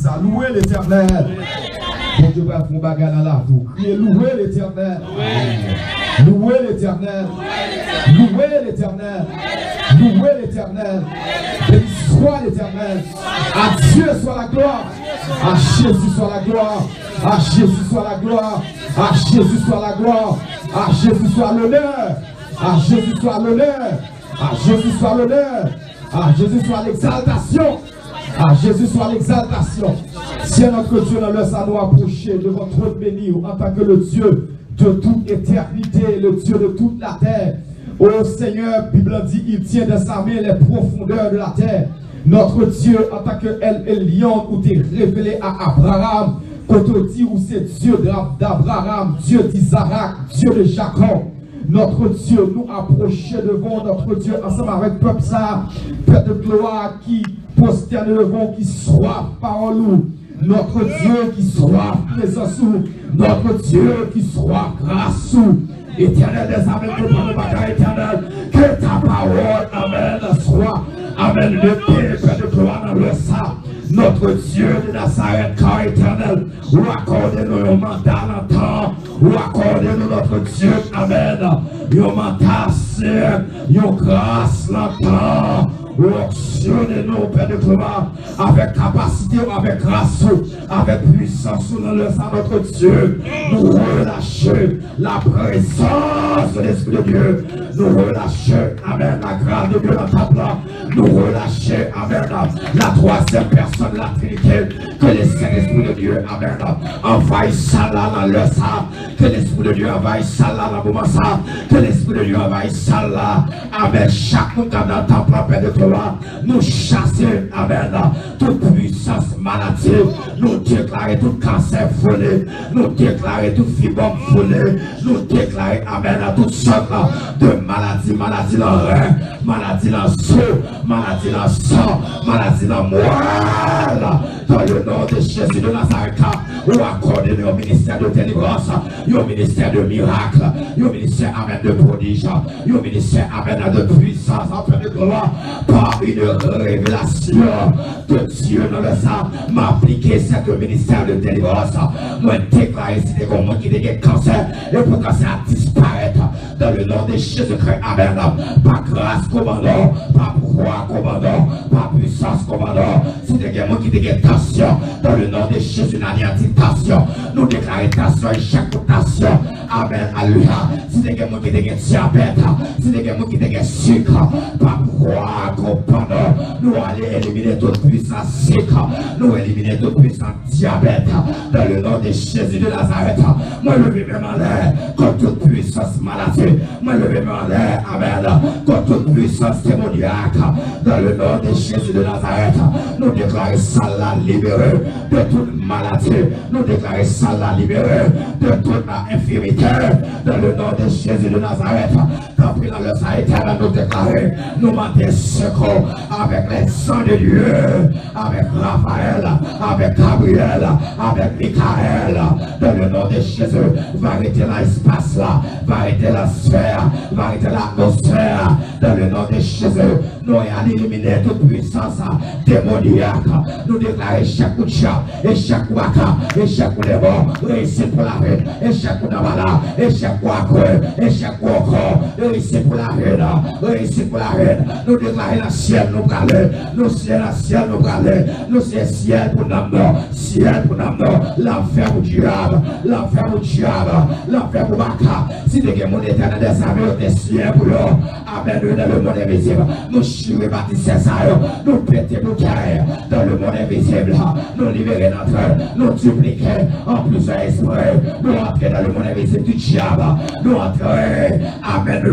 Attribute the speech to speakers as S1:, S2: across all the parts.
S1: ça. Louez l'Éternel. Bon Dieu va faire bagarre dans la vie. Criez louez l'Éternel. Louez l'Éternel. Louez l'Éternel. Louez l'Éternel. Béni soit l'Éternel. À Dieu soit la gloire. À Jésus soit la gloire. À Jésus soit la gloire. À Jésus soit la gloire. À Jésus soit l'honneur. À Jésus soit l'honneur. À Jésus soit l'honneur. À Jésus soit l'exaltation. À Jésus soit l'exaltation. Seigneur notre Dieu, dans le sang nous approcher de votre trône béni en tant que le Dieu de toute éternité, le Dieu de toute la terre. Ô Seigneur, Bible dit, il tient de sa main les profondeurs de la terre. Notre Dieu, en tant que Elion, où tu es révélé à Abraham, quand tu dis où c'est Dieu d'Abraham, Dieu d'Isaac, Dieu de Jacob. Notre Dieu, nous approcher devant notre Dieu ensemble avec peuple ça, Père de gloire qui posterne devant, qui soit par nous. Notre Dieu qui soit présent sous, notre Dieu qui soit grâce sous. Éternel des amens, que par le bagage éternel, que ta parole, amen, soit, amen, le Père de gloire dans le sang. Notre Dieu de Nazareth, car éternel, ou accordez-nous un mandat longtemps, ou accordez-nous notre Dieu, amen, un mandat saint, une grâce longtemps. Actionnez-nous, Père de gloire, avec capacité, avec grâce, avec puissance dans le sang de notre Dieu. Nous relâchons la présence de l'Esprit de Dieu. Nous relâchons, amen, la grâce de Dieu dans ta plan. Nous relâchons, amen, la troisième personne de la Trinité. Que l'Esprit de Dieu, amen, envahisse ça là dans le sang. Que l'Esprit de Dieu envahisse ça là dans le moment ça. Que l'Esprit de Dieu envahisse ça là. Amen, chaque monde dans ta plan, Père de gloire. Nous chasser, amen, toute puissance maladie, nous déclarer tout cancer volé, nous déclarer tout fibrome volé, nous déclarer, amen, toute sorte de maladie, maladie dans le rein, maladie dans le seau, maladie dans le sang, maladie dans le moelle, dans le nom de Jésus de Nazareth, ou accorder au ministère de délivrance, au ministère de miracle, au ministère, amen, de prodige, au ministère, amen, de puissance, en de gloire, par une révélation de Dieu dans le sang, m'appliquer cette ministère de délivrance, moi déclarer si des gens qui ont cancer, et pour que ça disparaisse dans le nom de Jésus-Christ, amen, par grâce commandant, par pouvoir commandant, par puissance commandant, si des gens qui ont tension, dans le nom de Jésus, tension, nous déclarons tension et chaque tension, amen, alléluia, si des gens qui ont diabète, si des gens qui ont sucre, par pouvoir commandant, nous allons éliminer toute puissance sucre, nous éliminer toute puissance diabète, dans le nom de Jésus de Nazareth, moi je vais même en l'air, contre toute puissance maladie, moi je vais même en l'air, amen, contre toute puissance démoniaque, dans le nom de Jésus de Nazareth, nous déclarons ça la libéré de toute maladie, nous déclarons ça la libéré de toute infirmité, dans le nom de Jésus de Nazareth, quand pris dans le sang éternel, nous déclarons, nous mandons secours avec les sangs de Dieu, avec Raphaël, avec Gabriel, avec Michael, dans le nom de Jésus, va arrêter l'espace là, va arrêter la sphère, va arrêter l'atmosphère, dans le nom de Jésus, nous allons éliminer toute puissance démoniaque, nous déclarons chaque coup de chat, et chaque waka, et chaque coup de mort, réussite pour la vie, et chaque coup de malade, et chaque coup à creux, et chaque coup encore, réussite pour la reine, réussite pour la reine, nous déclarons la ciel, nous parlons, nous ciel, la ciel, nous parlons, nous c'est ciel pour l'âme, ciel pour l'âme, l'enfer pour diable, l'enfer pour diable, l'enfer pour Baka, si des gens éternel des amis, des ciel pour eux, amen, dans le monde invisible, nous chouer bâtissez ça, nous péter nos carrières, dans le monde invisible, nous libérer notre, nous dupliquer en plusieurs esprits, nous entrer dans le monde invisible du diable, nous entrer, amen,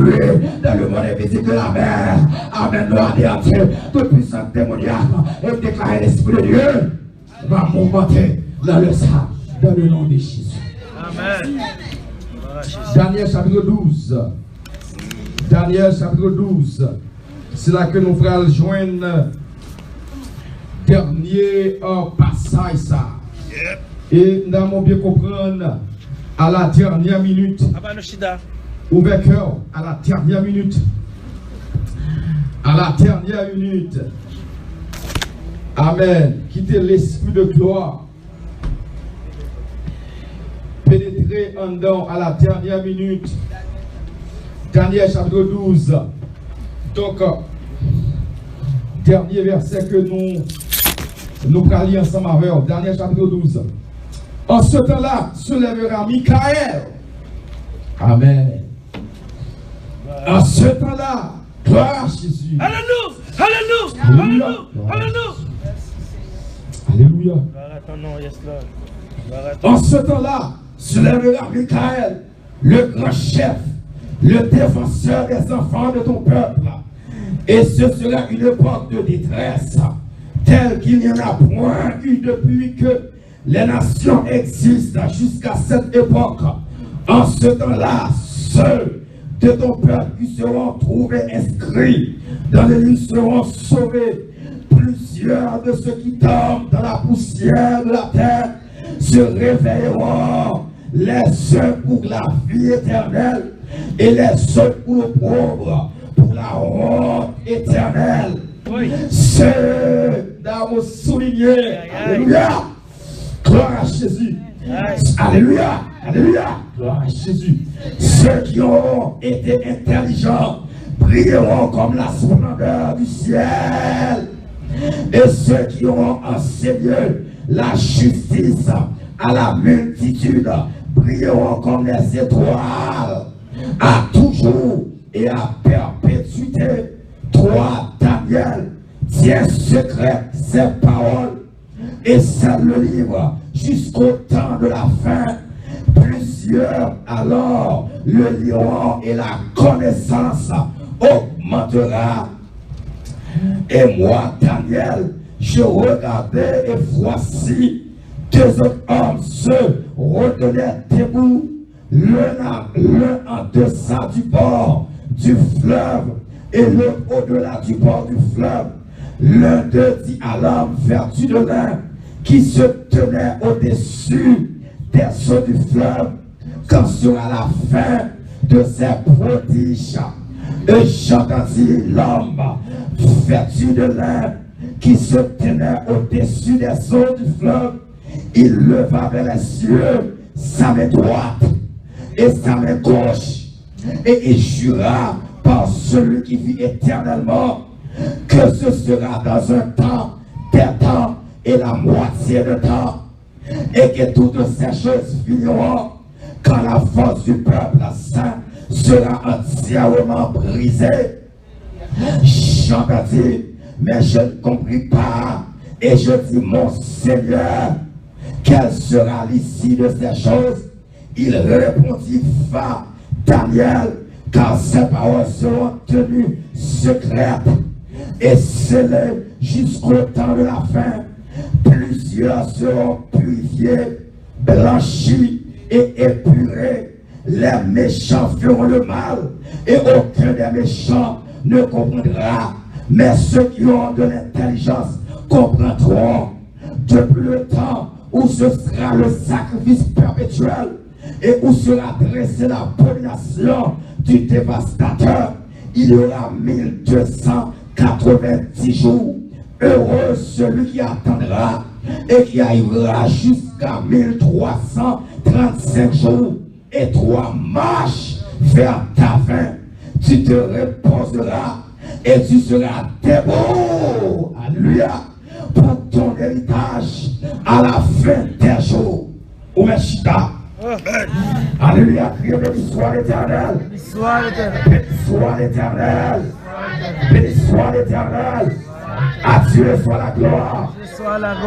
S1: dans le monde invisible de la mer, amen, nous anéantir toute puissance démoniaque et déclarer l'Esprit de Dieu va monter dans le sang, dans le nom de Jésus. Amen. Daniel chapitre 12. Daniel chapitre 12. C'est là que nous frères joindre dernier passage ça. Et nous avons bien comprendre à la dernière minute. Ouvert cœur à la dernière minute. À la dernière minute. Amen. Quittez l'esprit de gloire. Pénétrez en dedans à la dernière minute. Dernier chapitre 12. Donc, dernier verset que nous parlions ensemble avec. Dernier chapitre 12. En ce temps-là, se lèvera Michael. Amen. En ce temps-là, gloire à Jésus.
S2: Alléluia. Alléluia. Alléluia.
S1: Alléluia.
S2: Alléluia.
S1: En ce temps-là, se lèvera Michael, le grand chef, le défenseur des enfants de ton peuple. Et ce sera une époque de détresse, telle qu'il n'y en a point eu depuis que les nations existent jusqu'à cette époque. En ce temps-là, ceux de ton peuple qui seront trouvés inscrits dans les livres seront sauvés. Plusieurs de ceux qui tombent dans la poussière de la terre se réveilleront, les uns pour la vie éternelle et les autres pour le pauvre, pour la honte éternelle.
S2: Oui.
S1: C'est d'avoir souligné. Alléluia. Gloire à Jésus. Alléluia. Alléluia. Gloire à Jésus. Ceux qui auront été intelligents brilleront comme la splendeur du ciel. Et ceux qui auront enseigné la justice à la multitude brilleront comme les étoiles à toujours et à perpétuité. Toi, Daniel, tiens secret ces paroles et scelle le livre jusqu'au temps de la fin. Plusieurs alors le liront et la connaissance augmentera. Et moi, Daniel, je regardais et voici deux autres hommes se retenaient debout, l'un en deçà du bord du fleuve et l'autre au-delà du bord du fleuve. L'un d'eux dit à l'homme vêtu de lin qui se tenait au-dessus des eaux du fleuve, quand sera la fin de ces prodiges? Et j'entendis l'homme vêtu de lin qui se tenait au-dessus des eaux du fleuve. Il leva vers les cieux sa main droite et sa main gauche, et il jura par celui qui vit éternellement que ce sera dans un temps, des temps et la moitié de temps, et que toutes ces choses finiront quand la force du peuple saint sera entièrement brisée. J'entendis, mais je ne compris pas, et je dis, mon Seigneur, quelle sera l'issue de ces choses? Il répondit, va, Daniel, car ces paroles seront tenues secrètes et scellées jusqu'au temps de la fin. Plusieurs seront purifiés, blanchis et épurés. Les méchants feront le mal et aucun des méchants ne comprendra. Mais ceux qui ont de l'intelligence comprendront. Depuis le temps où ce sera le sacrifice perpétuel et où sera dressée l'abomination du dévastateur, il y aura 1290 jours. Heureux celui qui attendra et qui arrivera jusqu'à 1335 jours. Et toi, marche vers ta fin. Tu te reposeras et tu seras debout. Alléluia. Pour ton héritage à la fin des jours. Oumeshita. Alléluia. Criez béni soit l'Éternel. Béni soit l'Éternel. Béni soit l'Éternel. À Dieu soit la gloire.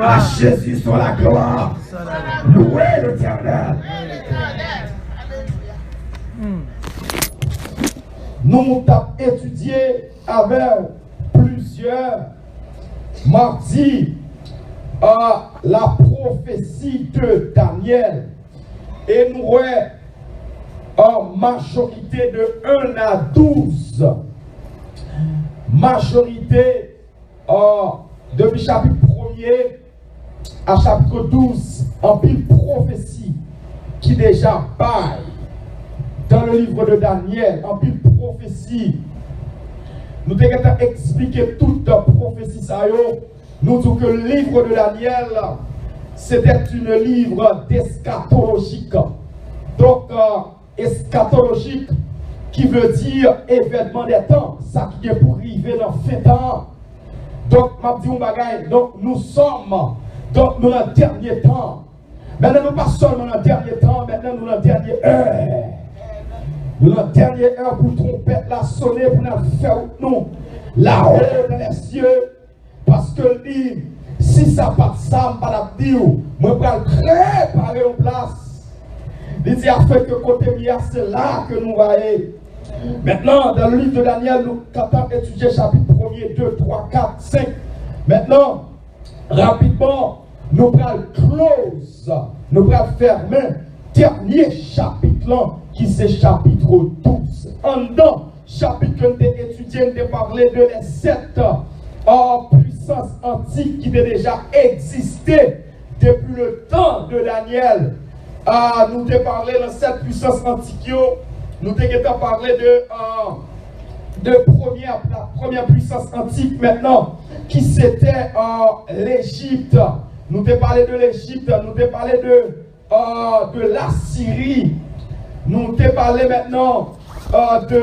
S1: À Jésus soit la gloire. Louez l'Éternel. Nous avons étudié avec plusieurs mardis la prophétie de Daniel. Et nous avons en majorité de 1 à 12. Majorité depuis chapitre 1er à chapitre 12, en pile prophétie qui déjà baille dans le livre de Daniel, en pile prophétie. Nous devons expliquer toute prophétie ça nous disons que le livre de Daniel, c'était un livre d'eschatologique. Donc, eschatologique, qui veut dire événement des temps, ça qui est pour arriver dans fin temps. Donc, je dis un bagage, donc nous sommes dans le dernier temps. Maintenant, nous pas seulement dans le dernier temps, maintenant nous dans le dernier heure. Nous dans le dernier heure pour trompette la sonner, pour nous faire nous là-haut dans les cieux. Parce que si ça pas de ça, je ne vais pas dire, je vais préparer une place. Il dit, afin que côté mien, c'est là que nous voyons. Maintenant, dans le livre de Daniel, nous avons étudié chapitre 1er, 2, 3, 4, 5. Maintenant, rapidement, nous allons close, nous allons fermer dernier chapitre là, qui c'est chapitre 12. En dedans, chapitre que nous avons étudié, nous avons parlé de les 7 puissances antiques qui ont déjà existé depuis le temps de Daniel. Nous avons parlé de 7 puissances antiques. Nous avons parlé de la première puissance antique maintenant, qui c'était l'Égypte. Nous avons parlé de l'Égypte, nous avons parlé de la Syrie. Nous avons parlé maintenant de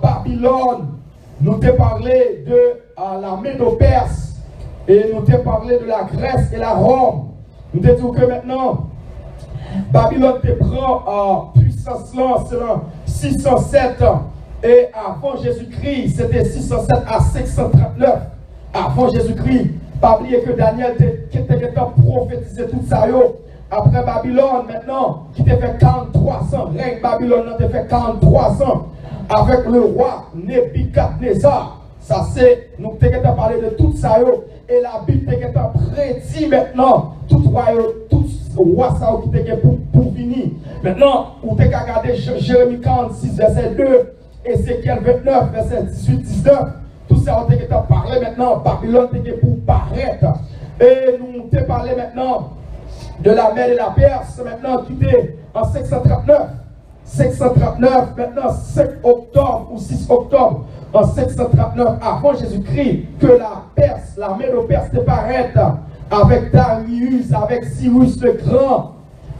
S1: Babylone. Nous avons parlé de la Médo-Perse. Et nous avons parlé de la Grèce et la Rome. Nous avons dit que maintenant, Babylone te prend puissance là, c'est 607 et avant Jésus-Christ, c'était 607 à 539 avant Jésus-Christ. Pas oublier que Daniel était prophétisé tout ça. Après Babylone, maintenant, qui t'a fait 43 ans, règne Babylone, t'a fait 43 ans avec le roi Nebuchadnezzar. Ça c'est, nous t'avons parlé de tout ça. Et la Bible t'a prédit maintenant tout roi ça qui était pour venir. Maintenant, vous avez regardé Jérémie 46, verset 2, Ézéchiel 29, verset 18, 19. Tout ça, on t'a parlé maintenant. Babylone était pour paraître. Et nous t'avons parlé maintenant de la Mède et la Perse, maintenant qui était en 539. 539, maintenant 5 octobre ou 6 octobre en 539 avant Jésus-Christ, que la Perse, la Médo-Perse te paraître avec Darius, avec Cyrus le Grand.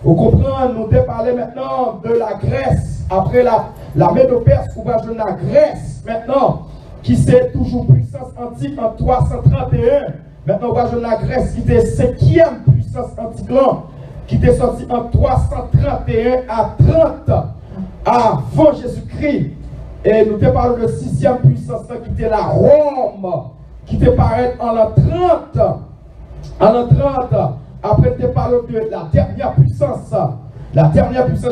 S1: Vous comprenez, nous devons parler maintenant de la Grèce. Après la Médo-Perse, on va jouer la Grèce maintenant, qui c'est toujours puissance antique en 331. Maintenant, on va jouer la Grèce qui était 5e puissance antique là, qui était sortie en 331 à 30 avant Jésus-Christ. Et nous te parlons de 6e puissance qui était la Rome, qui te paraît en l'an 30. En l'an 30, après te parlons de la dernière puissance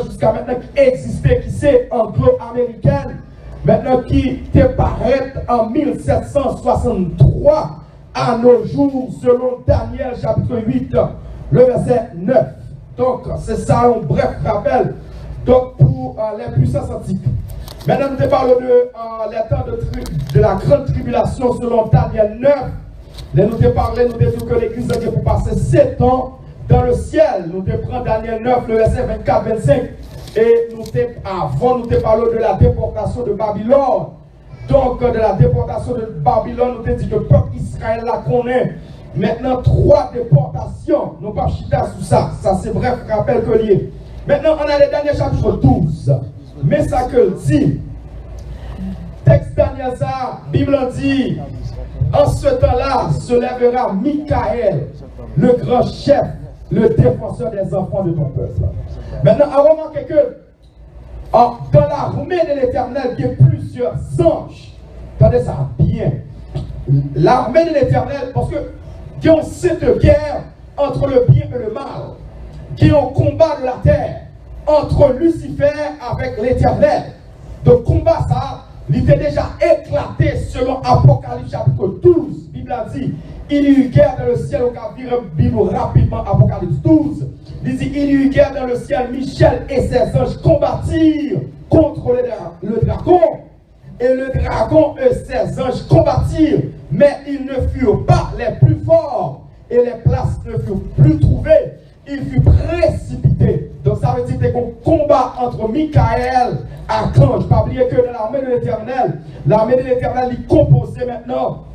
S1: jusqu'à maintenant qui existait, qui c'est anglo-américaine, maintenant qui te paraît en 1763 à nos jours, selon Daniel chapitre 8, le verset 9. Donc, c'est ça un bref rappel. Donc, pour les puissances antiques. Maintenant, nous te parlons de les temps de la grande tribulation selon Daniel 9. Nous te parlons, nous te disons que l'Église a pour passer 7 ans dans le ciel. Nous te prenons Daniel 9, le verset 24-25. Et avant, nous te parlons de la déportation de Babylone. Donc, de la déportation de Babylone, nous te disons que le peuple Israël la connaît. Maintenant, 3 déportations. Nous ne pas chiter sur ça. Ça, c'est bref rappel que lié. Maintenant, on a le dernier chapitre 12. Mais ça que dit. Texte Daniel, ça, Bible dit. En ce temps-là, se lèvera Michael, le grand chef, le défenseur des enfants de ton peuple. Maintenant, à remarquer que dans l'armée de l'Éternel, il y a plusieurs anges. Attendez ça bien. L'armée de l'Éternel, parce que il y a cette guerre entre le bien et le mal. Qui est un combat de la terre entre Lucifer avec l'Éternel. Donc, combat ça, il était déjà éclaté selon Apocalypse chapitre 12. La Bible a dit, il y eut guerre dans le ciel, au cas Bible rapidement, Apocalypse 12. Il dit, il y eut guerre dans le ciel, Michel et ses anges combattirent contre le dragon. Et le dragon et ses anges combattirent, mais ils ne furent pas les plus forts. Et les places ne furent plus trouvées. Il fut précipité. Donc ça veut dire que c'est un combat entre Michael et Archange. Pas oublier que dans l'armée de l'Éternel est composée maintenant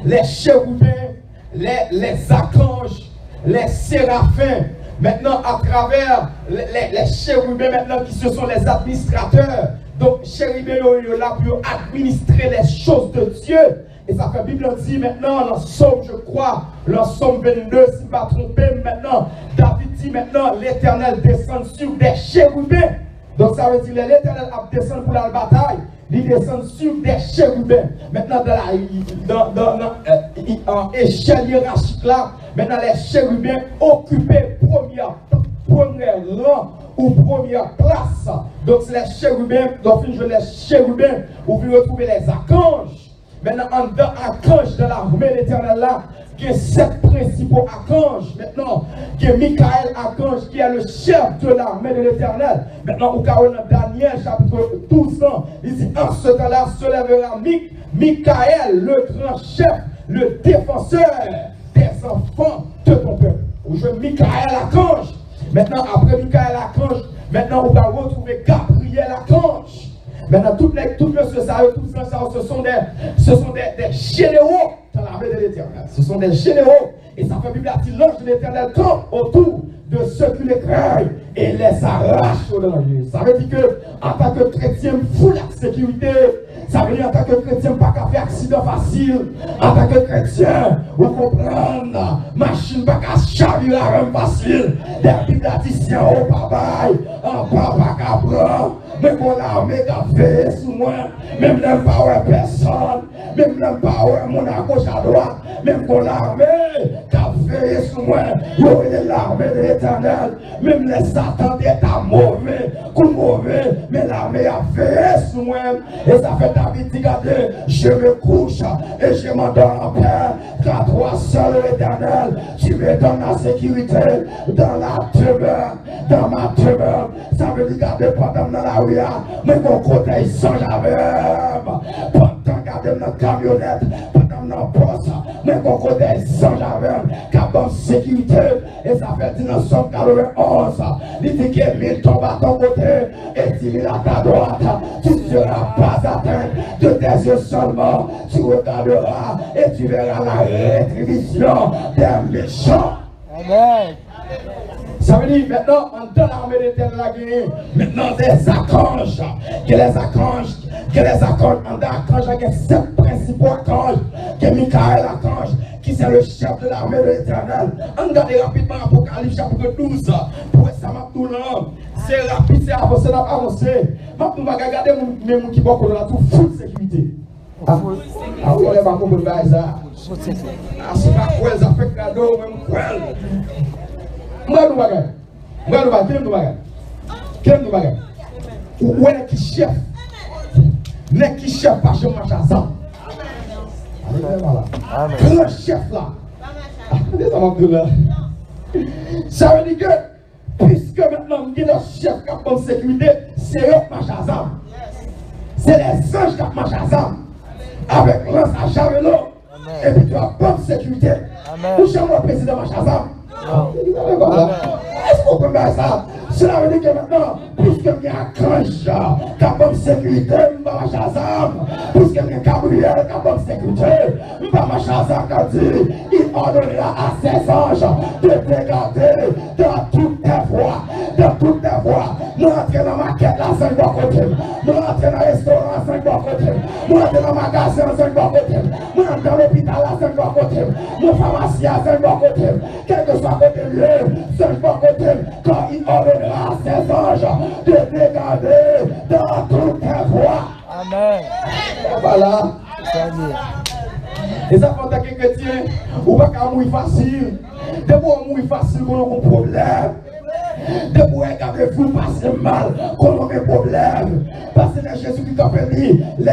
S1: les chérubins, les archanges, les séraphins, maintenant à travers les chérubins maintenant qui ce sont les administrateurs. Donc chérubins sont là pour administrer les choses de Dieu. Et ça fait Bible dit maintenant dans Somme, je crois, dans Somme 22, si je ne me pas trompé, maintenant, David dit maintenant l'Éternel descend sur des chérubins. Donc ça veut dire que l'Éternel a descendu pour la bataille, il descend sur des chérubins. Maintenant en échelle hiérarchique là, maintenant les chérubins occupaient premier rang ou première place. Donc c'est les chérubins, donc les chérubins, où vous retrouvez les archanges. Maintenant, en dedans archange de l'armée de l'Éternel là, qui est 7 principaux archanges. Maintenant, qui est Michael archange, qui est le chef de l'armée de l'Éternel. Maintenant, au cas où dans Daniel chapitre 12, il dit, en ce temps-là se lèvera Michael, le grand chef, le défenseur des enfants de ton peuple. Vous jouez Michael archange. Maintenant, après Michael archange, maintenant on va retrouver Gabriel archange. Maintenant, tout monsieur ça, ce sont des généraux dans l'armée de l'Éternel. Ce sont des généraux. Et ça fait Bible dit l'ange de l'Éternel campe autour de ceux qui les craignent et les arrache au danger. Ça veut dire que en tant que chrétien, full la sécurité. Ça veut dire en tant que chrétien, pas qu'à faire accident facile. En tant que chrétien, vous comprenez, machine pas qu'à chavirer la rame facile. Les Bibles disent, oh papa, pas qu'à prendre. Même mon armée qui a fait sous moi, même n'aime pas personne, même n'aime pas mon à gauche à droite, même mon armée qui a fait sous moi, il y a l'armée de l'Éternel, même les satans d'état mauvais, coup mauvais, mais l'armée a fait sous moi, et ça fait David dit, regardez, je me couche et je m'endors en paix, car toi seul l'Éternel, tu me donnes la sécurité dans la demeure, dans ma demeure, ça veut dire regardez pendant la mais mon côté sans jamais. Pendant garder notre camionnette, pendant notre poste, mais mon côté sans jamais. Car bonne sécurité, et ça fait 1991. Il dit que 1000 tombent à ton côté et 10 000 à ta droite. Tu ne seras pas atteint de tes yeux seulement. Tu regarderas et tu verras la rétribution des méchants. Amen. Ça veut dire maintenant, en dans l'armée de l'Éternel a gagné, maintenant des archanges, que les archanges, en dans l'archange, il y a 7 principaux archanges, que Michael archange, qui c'est le chef de l'armée de l'Éternel. On regarde rapidement Apocalypse chapitre 12, pour ça m'a tout là, c'est rapide, c'est avancé, Maintenant, on va regarder mes gens qui vont dans la tout full sécurité. Ah, on va pas comprendre ça. Ah, c'est pas quoi, ça fait cadeau, même quoi. Où est qui chef? N'est qui chef pas chez Machazam? Le chef là. Ça veut dire que, puisque maintenant, le chef qui a bonne sécurité, c'est eux Machazam. C'est les anges qui ont Machazam. Avec lance à Javelo. Et puis tu as bonne sécurité. Où est le président Machazam? Est-ce qu'on peut faire ça? Cela veut dire que maintenant, puisque il y a un cranche qui a bonne sécurité, Machazam, puisque il y a un Gabriel qui a bonne sécurité, Machazam a dit, il ordonnera à ses anges de te garder dans toutes tes voies, Nous entrons dans ma quête là, 5 côté, nous entrons dans le restaurant, 5 côté, nous entrons dans le magasin, 5 côté, nous entrons dans l'hôpital, 5 côté, nous pharmacie, 5 côté, quel que soit côté lieu, 5 côté, quand il ordonnera à ses anges de te garder dans toutes tes voies. Amen. Voilà. Et ça, en tant que chrétien, on va pas mourir facile. De pour mourir facile, on a un problème. De pour vous passer mal, on a un problème. Parce que Jésus qui a permis, les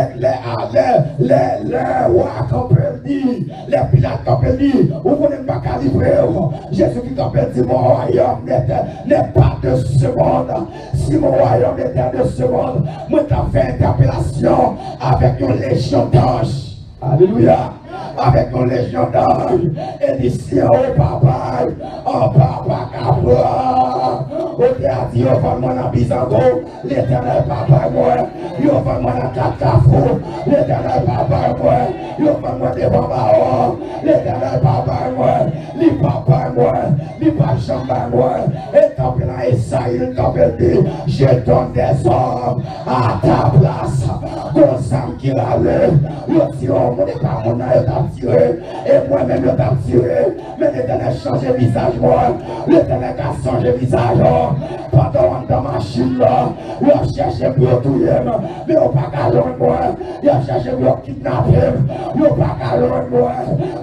S1: rois qui ont permis, les pilates qui ont permis, on ne connaît pas calibrer. Jésus qui a permis, mon royaume n'est pas de ce monde. Si mon royaume était de ce monde, moi j'ai fait interpellation avec une légion d'anges. Alléluia. Avec une légion d'anges. Et d'ici, oh papa, cabra,
S3: Ote a dit, yo vend moi dans Bizango, l'éternel papa moi, yo vend moi dans Katafou, l'éternel papa moi, yo vend moi devant Baon, l'éternel papa moi, li papa moi, li pas chamba moi, et quand il a essayé, quand il dit, je donne des hommes à ta place, comme ça qui râle, yo si on n'est pas mon âge, yo t'a tiré, et moi-même yo t'a tiré, mais l'éternel change le visage moi, l'éternel a changé le visage, pendant dans ma machine là, il a cherché pour tout mais on pas qu'à loin moi, il a cherché pour kidnapper, il a pas qu'à loin moi,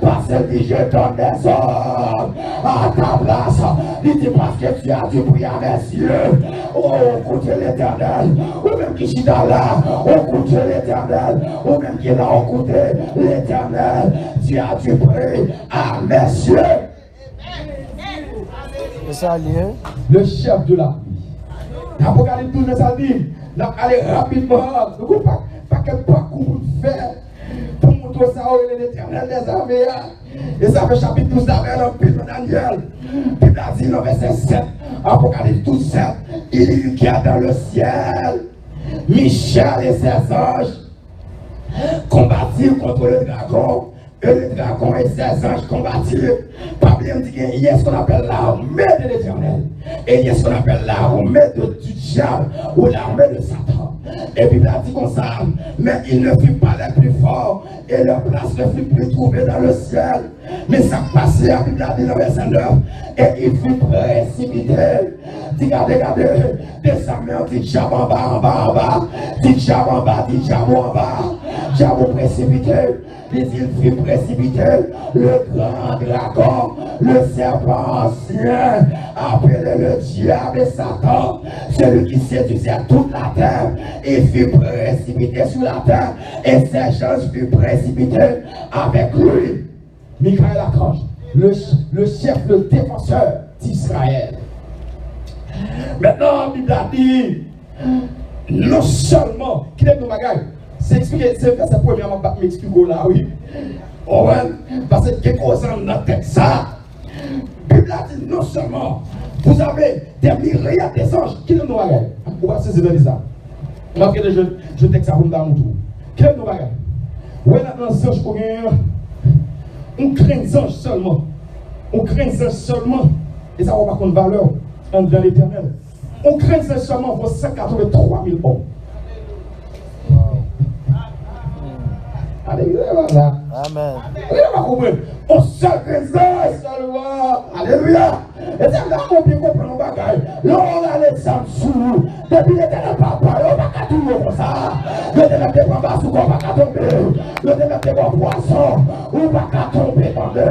S3: parce que je donne des hommes à ta place, il dit parce que tu as dû prier à mes yeux, oh, écoutez l'éternel, ou même qui chita là, écoutez l'éternel, ou même qui est là, écoutez l'éternel, tu as dû prier à mes yeux.
S1: Le chef de l'armée. Apocalypse 12, ça dit, nous allons rapidement, nous ne pas quel parcours faire pour montrer ça au l'éternel des armées. Et ça fait chapitre 12 d'Abel, dans le Daniel. Puis il a dit dans verset 7, Apocalypse 12, 7, il y a dans le ciel Michel et ses anges combattirent contre le dragon. Et le dragon et ses anges combattirent. Pas bien dit qu'il y a ce qu'on appelle l'armée de l'éternel. Et il y a ce qu'on appelle l'armée du diable ou l'armée de Satan. Et puis il a dit comme ça, mais il ne fut pas les plus forts et leur place ne fut plus trouvée dans le ciel. Mais ça passait, la Bible a dit dans le verset 9, et il fut précipité. Regardez, descendez, dit diable en bas, dit diable en bas, dit diable en bas, diable précipité. Il fut précipité, le grand dragon, le serpent ancien, appelé le diable et Satan, celui qui séduisait toute la terre, il fut précipité sur la terre, et ses gens furent précipités avec lui. Michael Archange, le chef, le défenseur d'Israël. Maintenant, la Bible a dit, non seulement, qui est nos bagages, c'est expliqué, c'est verset premièrement, je m'explique là, oui. Oh, parce que quelque chose dans notre tête, ça. La Bible a dit, non seulement, vous avez des myriades des anges, qui est nos bagages. On va saisir dans les armes. Marquez le je texte ça pour me donner un tour. Qui est nos bagages. Ouais, là, dans les anges, on craint les anges seulement. On craint les anges seulement. Et ça va pas contre valeur dans l'éternel. On craint les anges seulement pour 183 000 hommes. Alléluia. Amen. On seul raison seulement. Alléluia. Et c'est là qu'on peut comprendre le bagage. Là, on a les âmes sous. Depuis l'éternel papa, on va pas tout comme ça. Le ténèbre de bas sous, on va pas tomber. Le ténèbre de bas poisson, on va pas tomber dans le.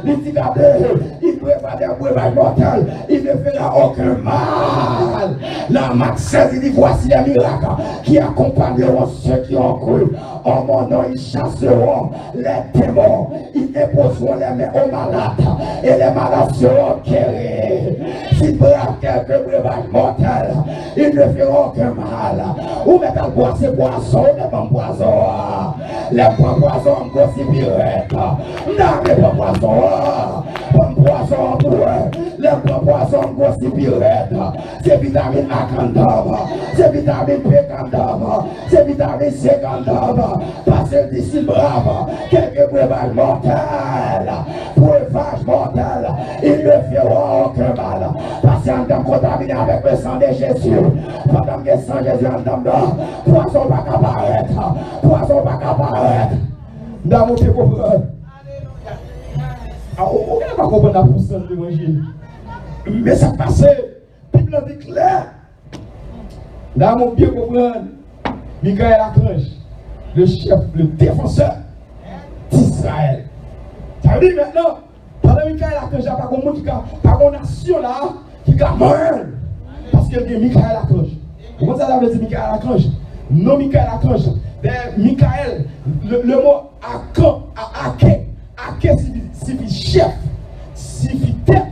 S1: Les tigades, il prépare des breuvages mortels. Il ne fera aucun mal. La Marc 16, il dit voici les miracles qui accompagneront ceux qui ont cru. En mon nom, ils chasseront les démons. Ils imposeront les mains aux malades. Et les malades seront guéris. S'ils bravent quelques breuvages mortels, ils ne feront aucun mal. Ou mettez à boire ces boissons, les bons poisons. Les bons poissons, on gossipirette. Non, les bons poissons, bons poissons pour eux. Les bons poissons, on gossipirette. C'est vitamine A candam, c'est vitamine B candam, c'est vitamine C candam. Parce que d'ici brave, quelques breuvages mortels, breuvages mortels, ils ne feront aucun mal. Parce qu'on est contaminé avec le sang de Jésus. Pendant que le sang de Jésus en dedans, poisson va apparaître, poisson va apparaître. Dans mon pied comprendre. On ne va pas comprendre la puissance de l'évangile. Mais ça passe, la Bible dit clair. Dans mon pied comprendre, Michael Archange, le chef, le défenseur d'Israël. Ça veut dire maintenant, pendant Michael Archange, il n'y a pas de nation là qui a mort. Parce qu'il y a Michael Archange. Comment ça veut dire Michael Archange? Non, Michael Archange. Michael, le mot Aké signifie chef, signifie tête.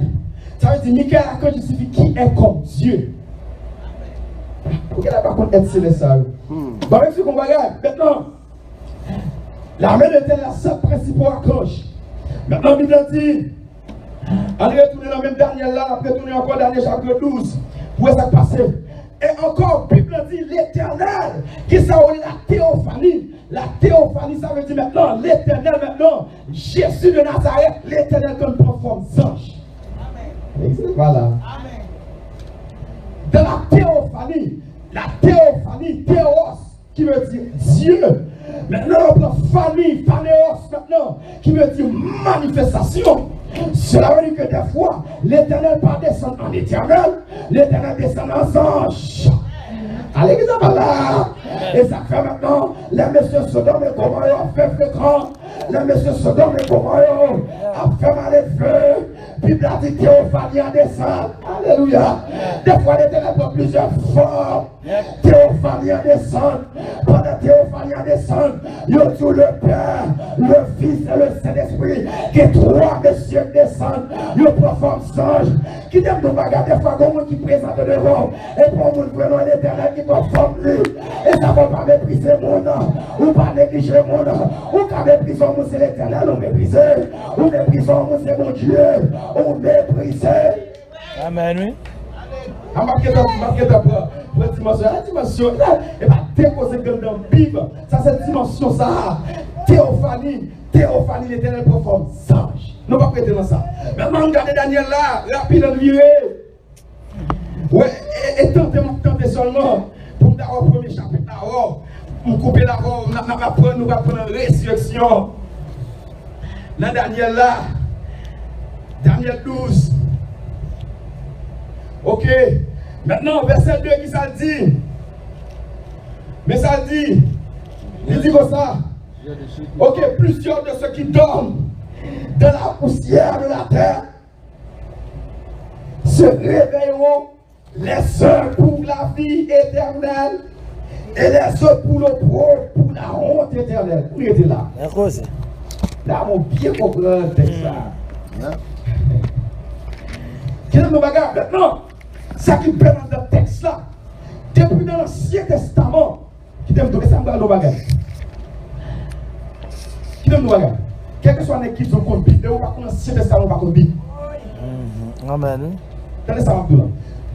S1: Ça veut dire Michael Archange signifie qui est comme Dieu. Pourquoi il n'a pas contre être céleste? Bah, même si on va regarder, maintenant, l'armée de l'Éternel a 7 principaux archanges. Maintenant, la Bible dit,
S3: On est retourné dans le même Daniel là, après retourner encore dans le chapitre 12. Où est-ce que ça passe? Et encore, la Bible dit l'éternel, qui ça la théophanie. La théophanie, ça veut dire maintenant, l'éternel maintenant, Jésus de Nazareth, l'éternel comme une forme d'ange.
S1: Voilà.
S3: Dans la théophanie, théos, qui veut dire Dieu. Maintenant, on prend famille, phanéos maintenant, qui veut dire manifestation. Cela veut dire que des fois, l'éternel pas descend en éternel, l'éternel descend en ange. Allez, là. Et ça fait maintenant, les messieurs Sodome et Gomorrhe ont fait fréquent. Les messieurs Sodome et Gomorrhe ont fait mal de feu. Puis la dit théophanie à descendre. Alléluia. Des fois, l'éternel prend plusieurs formes. Théophanie à descendre. Pendant théophanie à descendre, il y a tout le Père, le Fils et le Saint-Esprit. Que trois messieurs descendent. Il y a trois formes singes. Qui n'aiment pas regarder des fois comme qui présente devant. Et pour nous prenons l'éternel qui conforme lui. Et ça ne va pas mépriser mon nom. Ou pas négliger mon nom. Ou qu'à mépriser mon c'est l'éternel, ou mépriser. Ou mépriser mon c'est mon Dieu. Ou mépriser.
S2: Amen, oui.
S3: La dimension, et pas déposer dans la Bible. Ça, c'est la dimension, ça. Théophanie, l'éternel profonde, sage. Nous ne pouvons pas prêter dans ça. Maintenant, regardez Daniel là, rapide en virée. Ouais, et tentez seulement pour me avoir le premier chapitre d'abord. Pour couper d'abord, nous allons prendre une résurrection. Dans Daniel là, Daniel 12. Ok. Maintenant, verset 2 qui ça dit. Mais ça dit. Il dit comme ça. Ok, plusieurs de ceux qui dorment dans la poussière de la terre se réveilleront, les uns pour la vie éternelle et les autres pour l'opprobre, pour la honte éternelle. Où il était là? Là, mon pied comprend le texte là. Quel est le bagage maintenant? Ça qui peut dans le texte là, depuis dans l'Ancien Testament, qui t'aime donner ça dans nos bagages. Qui t'aime nos bagages. Quel que soit l'équipe de compte Bible, on va connaître l'Ancien Testament, on va connaître Bible.
S2: Amen.
S3: Tenez ça, Abdullah.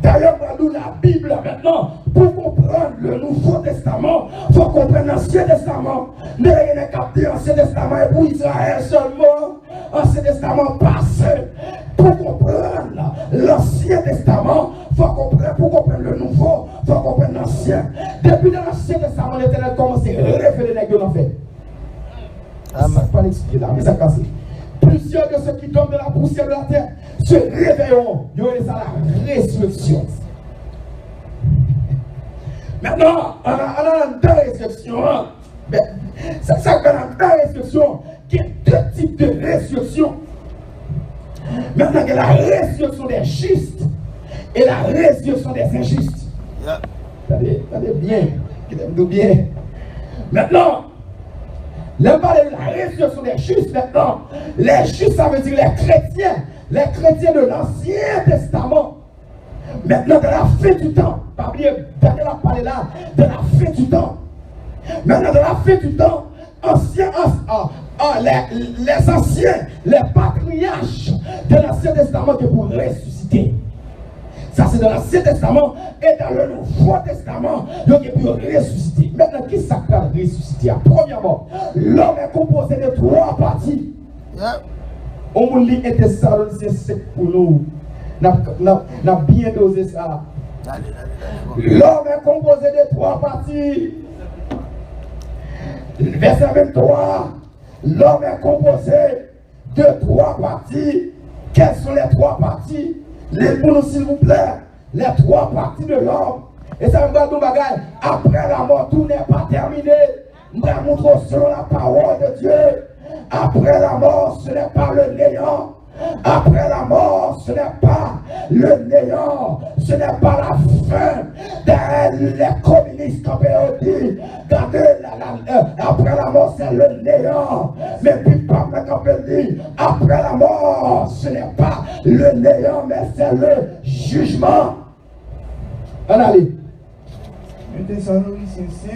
S3: D'ailleurs, nous la Bible maintenant, pour comprendre le Nouveau Testament, il faut comprendre l'Ancien Testament. Ne rien capter l'Ancien Testament et pour Israël seulement, l'Ancien Testament passé. Pour comprendre l'Ancien Testament, il faut comprendre, pour comprendre le Nouveau, il faut comprendre l'Ancien. Depuis dans l'Ancien Testament, l'Éternel commence à révéler les gueules en fait. Ça ne pas l'expliquer là, mais ça casse. Plusieurs de ceux qui tombent de la poussière de la terre se réveilleront. Il y aura ça la résurrection. Maintenant, on a une résurrection. Ça fait dans la résurrection qu'il y a deux types de résurrection. Maintenant, il y a la résurrection des justes et la résurrection des injustes. Attendez bien. Maintenant, le parler de la résurrection des justes maintenant. Les justes, ça veut dire les chrétiens de l'Ancien Testament. Maintenant, de la fin du temps, pas oublier, Daniel a parlé là, de la fin du temps. Maintenant, de la fin du temps, les anciens, les patriarches de l'Ancien Testament qui pour ressusciter. Ça, c'est dans l'Ancien Testament et dans le Nouveau Testament, qui pour ressusciter. Maintenant, qui s'appelle ressusciter? Premièrement, l'homme est composé de trois parties. On lit et Thessaloniciens 7 pour nous. N'a bien dosé ça. L'homme est composé de trois parties. Verset 23. L'homme est composé de trois parties. Quelles sont les trois parties? Les pour nous, s'il vous plaît. Les trois parties de l'homme. Et ça me donne nos bagages. Après la mort, tout n'est pas terminé. Nous montrons selon la parole de Dieu. Après la mort, ce n'est pas le néant. Après la mort, ce n'est pas le néant. Ce n'est pas la fin. Les communistes qui ont dit, après la mort, c'est le néant. Mais puis, pas dit, après la mort, ce n'est pas le néant, mais c'est le jugement. On allez.
S4: 1 Thessaloniciens 5.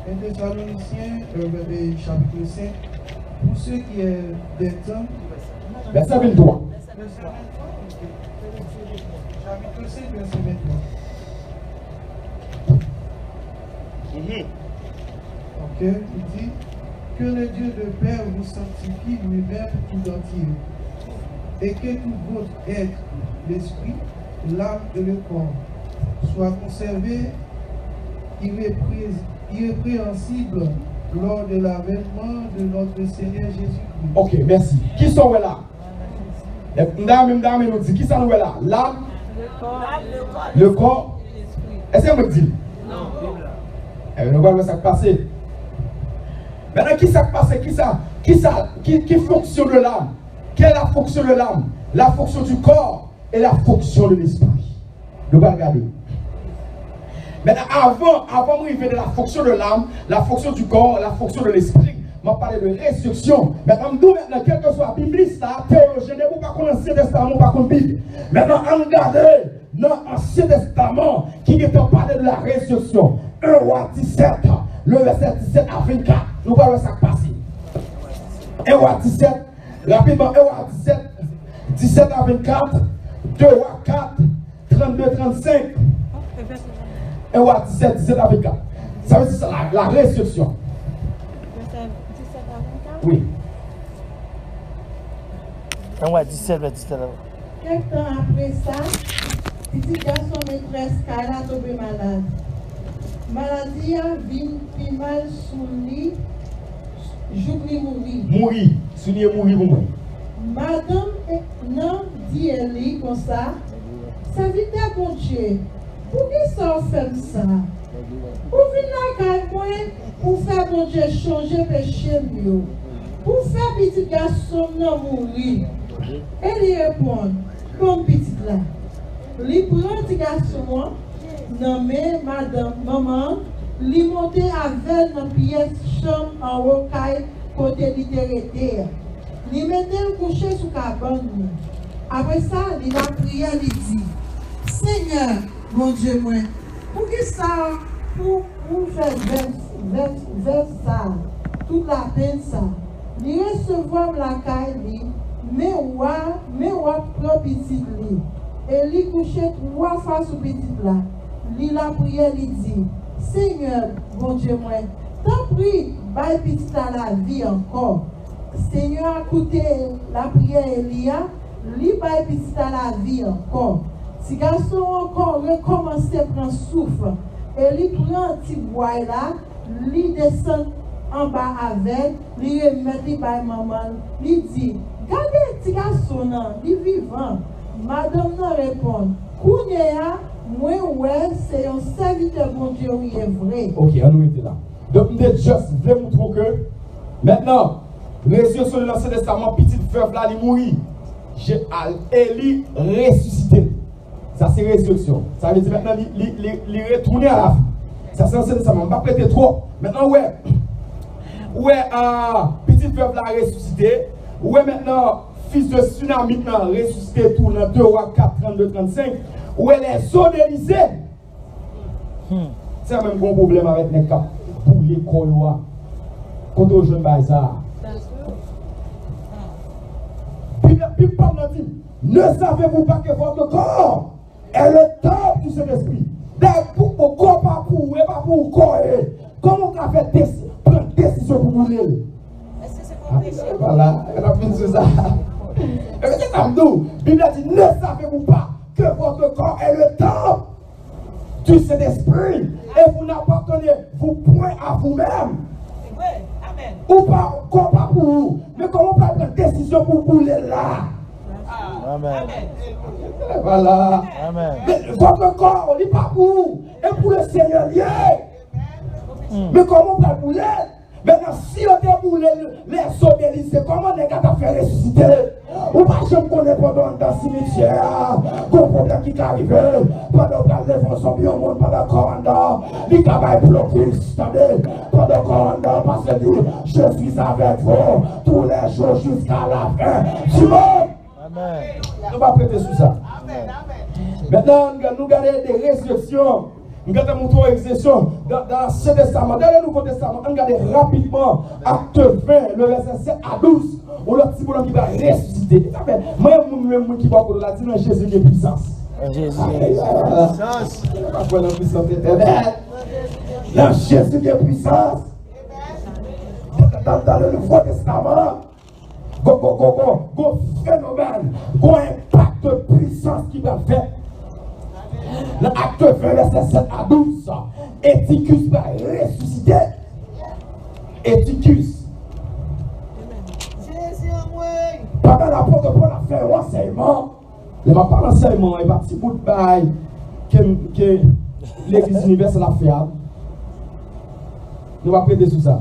S4: 1 Thessaloniciens, chapitre 5. Pour ceux qui est des temps.
S3: Verset 23.
S4: Chapitre 5, verset 23. Ok, il dit que le Dieu de Père vous sanctifie lui-même tout entier, et que tout votre être, l'esprit, l'âme et le corps soient conservés irrépréhensibles lors de l'avènement de notre Seigneur Jésus-Christ.
S3: Ok, merci. Qui sont là? Madame nous dit, qui sont là? L'âme, le corps. Est-ce que vous me dites? Non. Eh bien, nous voyons ça passer. Maintenant, qui ça passe? Qui fonction de l'âme? Quelle est la fonction de l'âme? La fonction du corps et la fonction de l'esprit. Nous allons regarder. Maintenant, avant d'arriver de la fonction de l'âme, la fonction du corps, la fonction de l'esprit, m'a parlé de résurrection. Maintenant, quel que soit bibliste, théologien, ne pas qu'on Ancien Testament, pas qu'on Bible. Maintenant, on regarde dans l'Ancien Testament qui est parlé de la résurrection. 1 Roi 17, le verset 17 à 24. Nous voyons ça passer. 1 Roi 17, rapidement, 1 Roi 17, 17 à 24, 2 Roi 4, 32, 35. 1 Roi 17, 17 à 24. Ça veut dire ça, la résurrection.
S5: 17 à 24?
S3: Oui.
S2: 1 Roi 17, 17 à 24.
S5: Quelque temps après ça, petit garçon maîtresse Kala tombé malade. Maladie a vint plus mal sous lui, j'oublie mourir.
S3: Mourir, souligner mourir pour moi.
S5: Madame non dit elle comme ça, ça vit à bon Dieu. Pour qui ça fait ça? Pour venir là moi, pour faire bon Dieu changer péché mieux. Pour faire petit garçon non mourir. Elle lui répond, comme petit là. Lui prend petit garçon nommé madame maman, lui monter avec dans pièce chambre en rocaille côté littéraire. Lui mettait couché sous cabane. Après ça, il a prié, il dit, Seigneur, mon Dieu, moi, pour qui ça, pour faire vers ça, toute la peine ça, il recevoir la caille, mais roi prend petit lit, et il couchait 3 fois sous petit là. Il a prié, il dit, Seigneur, mon Dieu, moi, t'en prie, baille petit à la vie encore. Seigneur a écouté la prière Elia, lui baille petit à la vie encore. Si garçon encore recommence à prendre souffle, et lui prend un petit bois là, lui descend en bas avec, lui remet lui baille maman, lui dit, regardez petit garçon là, il vivant. Madame non répond, Kounéa, moi ouais, c'est un serviteur bon Dieu, oui est vrai.
S3: Ok, on nous était là. Donc, nous juste voulons montrer que maintenant, résurrection de l'Ancien Testament, petite veuve là, il mourit. Élie ressuscité. Ça c'est résurrection. Ça veut dire maintenant, il retourné à la vie. Ça c'est l'Ancien Testament. On va prêter trop. Maintenant, petite veuve là ressuscité. Maintenant, fils de tsunami ressuscité tout dans 2 Rois 4, 32, 35. Les eaux d'Élysée. C'est un même bon problème avec les cap. Pour les Koyoa. Quand on jeune ça. Puis Paul nous dit, ne savez-vous pas que votre corps est le temple du Saint-Esprit? Pour le corps, pas pour vous, et pas pour le corps. Comment on a fait prendre décision pour vous?
S5: Est-ce que c'est pour péché?
S3: Voilà, on a fini sur ça. Et c'est ça, nous. La Bible dit, ne savez-vous pas que votre corps est le temple du Saint-Esprit et vous n'appartenez vous point à vous-même? Ou pas pour vous, mais comment on peut prendre décision pour vous là?
S2: Amen.
S3: Voilà.
S2: Amen.
S3: Mais votre corps, on n'est pas pour vous, et pour le Seigneur lié. Mais comment on peut bouler? Maintenant, si on déboule les eaux d'Élysée, comment on est capable de faire ressusciter? Ou pas, je me connais pendant dans le cimetière, qu'on problème qui arrive, pendant que les fonds sont bien au monde, pendant qu'on a, les cabanes bloqués, pendant qu'on a, parce que je suis avec vous tous les jours jusqu'à la fin du monde.
S2: Amen.
S3: On va prêter sur ça. Maintenant, nous regardons des résurrections Nous allons montrer l'expression dans l'Ancien Testament. Dans le Nouveau Testament, on regarde rapidement Acte 20, le verset 7 à 12. On a petit bonhomme qui va ressusciter. Moi, qui va pour la dire, Jésus qui est puissance.
S2: Jésus.
S3: La Jésus qui est puissance. Dans le Nouveau Testament, go phénomène, go impact de puissance qui va faire. L'acte 20, verset 7 à 12, Éticus va ressusciter. Éticus. Pendant l'apôtre Paul a fait un enseignement, il m'a pas l'enseignement, il va petit bout de bail que l'église universelle a fait. Nous allons prêter sur ça.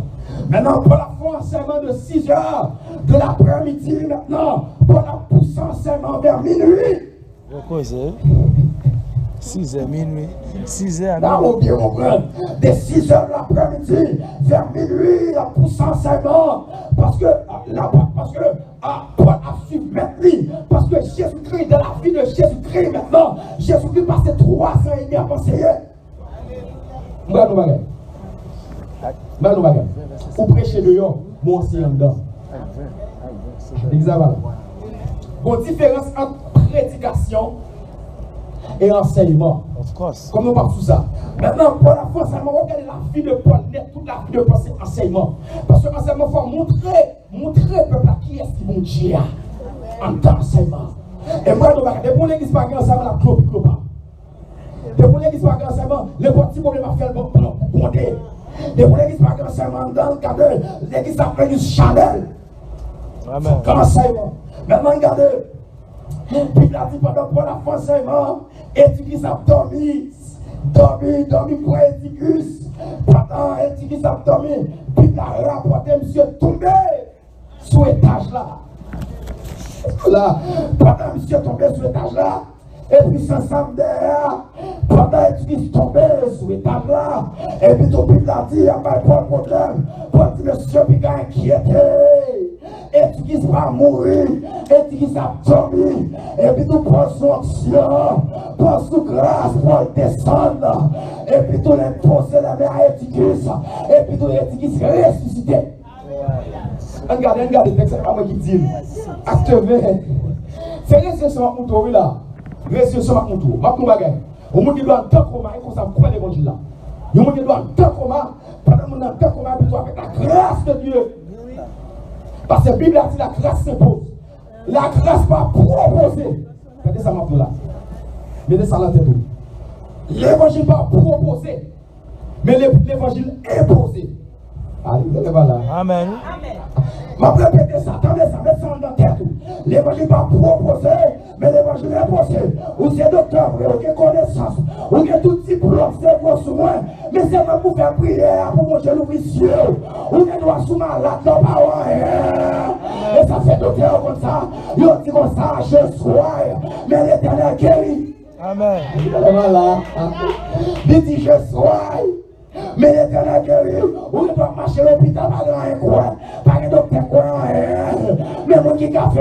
S3: Maintenant, Paul a fait un enseignement de 6 heures de l'après-midi. Maintenant, Paul a poussé un enseignement vers minuit.
S2: Pourquoi c'est 6h, minuit, 6h.
S3: Là, on bien comprendre. De 6h de l'après-midi vers minuit, il a poussé un enseignement. Parce que Paul a su maintenant. Parce que Jésus-Christ, dans la vie de Jésus-Christ maintenant, Jésus-Christ passait 3 ans et demi à enseigner. Ou prêcher dehors, moi enseignant dedans. L'examen. Bon, différence entre prédication et enseignement. Comme nous parlons de ça. Maintenant, Paul a fait enseignement. Regardez la vie de Paul, toute la vie de Paul, c'est enseignement. Parce que l'enseignement, il faut montrer au peuple qui est-ce qui vont dire en tant qu'enseignement. Et moi, nous regardons, pour l'église par enseignement, la clope. Pour l'église par enseignement, le petit problème a fait le bon bondé. Pour l'église par enseignement, dans le cadre de l'église a pris du Chanel.
S2: Amen.
S3: Comme enseignement. Maintenant, regardez. Bible a dit pendant Paul a fait enseignement, Éticus a dormi pour Éticus. Pendant Éticus a dormi, Bible a rapporté monsieur tombé sous l'étage là. Pendant monsieur tombé sous l'étage là, et puis ensemble derrière, pendant Éticus tombé sous l'étage là, et puis tout Bible a dit, il n'y a pas de problème. Paul dit, monsieur, il a inquiété. Éticus va mourir, Éticus a dormi, et puis tout prend son action, prend sous grâce pour le descendre, et puis tout l'imposer la main à Éticus, et puis tout Éticus ressuscité. Regardez, c'est pas moi qui dis. Acte 20. C'est résurrection à mon là. Résurrection à mon tour. Ma bagage. Au monde qui doit en tant coma, et qu'on s'en croit l'évangile là. Le monde qui doit en tant coma, pendant mon en tant coma, plutôt avec la grâce de Dieu. Parce que la Bible a dit la grâce s'impose. La grâce pas proposée. Regardez ça maintenant là. Mettez ça dans la tête. L'évangile pas proposé. Mais l'évangile imposé. Allez, vous allez là.
S2: Amen.
S3: Ma répétez ça, attendez ça, mettez ça dans la tête. L'évangile pas proposé, mais l'évangile imposé. Vous êtes docteur, vous avez connaissance, vous avez tout diplôme, c'est pour sous moi. Mais c'est pas pour faire prière, pour manger l'officieux. Vous avez droit sous malade, non pas rien. Et ça fait docteur comme ça. Vous dit comme ça, je sois. Mais l'Éternel guérit.
S2: Amen.
S3: Voilà. Il dit je sois. Mais l'Éternel guérit. Vous ne pouvez marcher à l'hôpital, pas grand quoi. Pas de docteur quoi. Mais moi qui a fait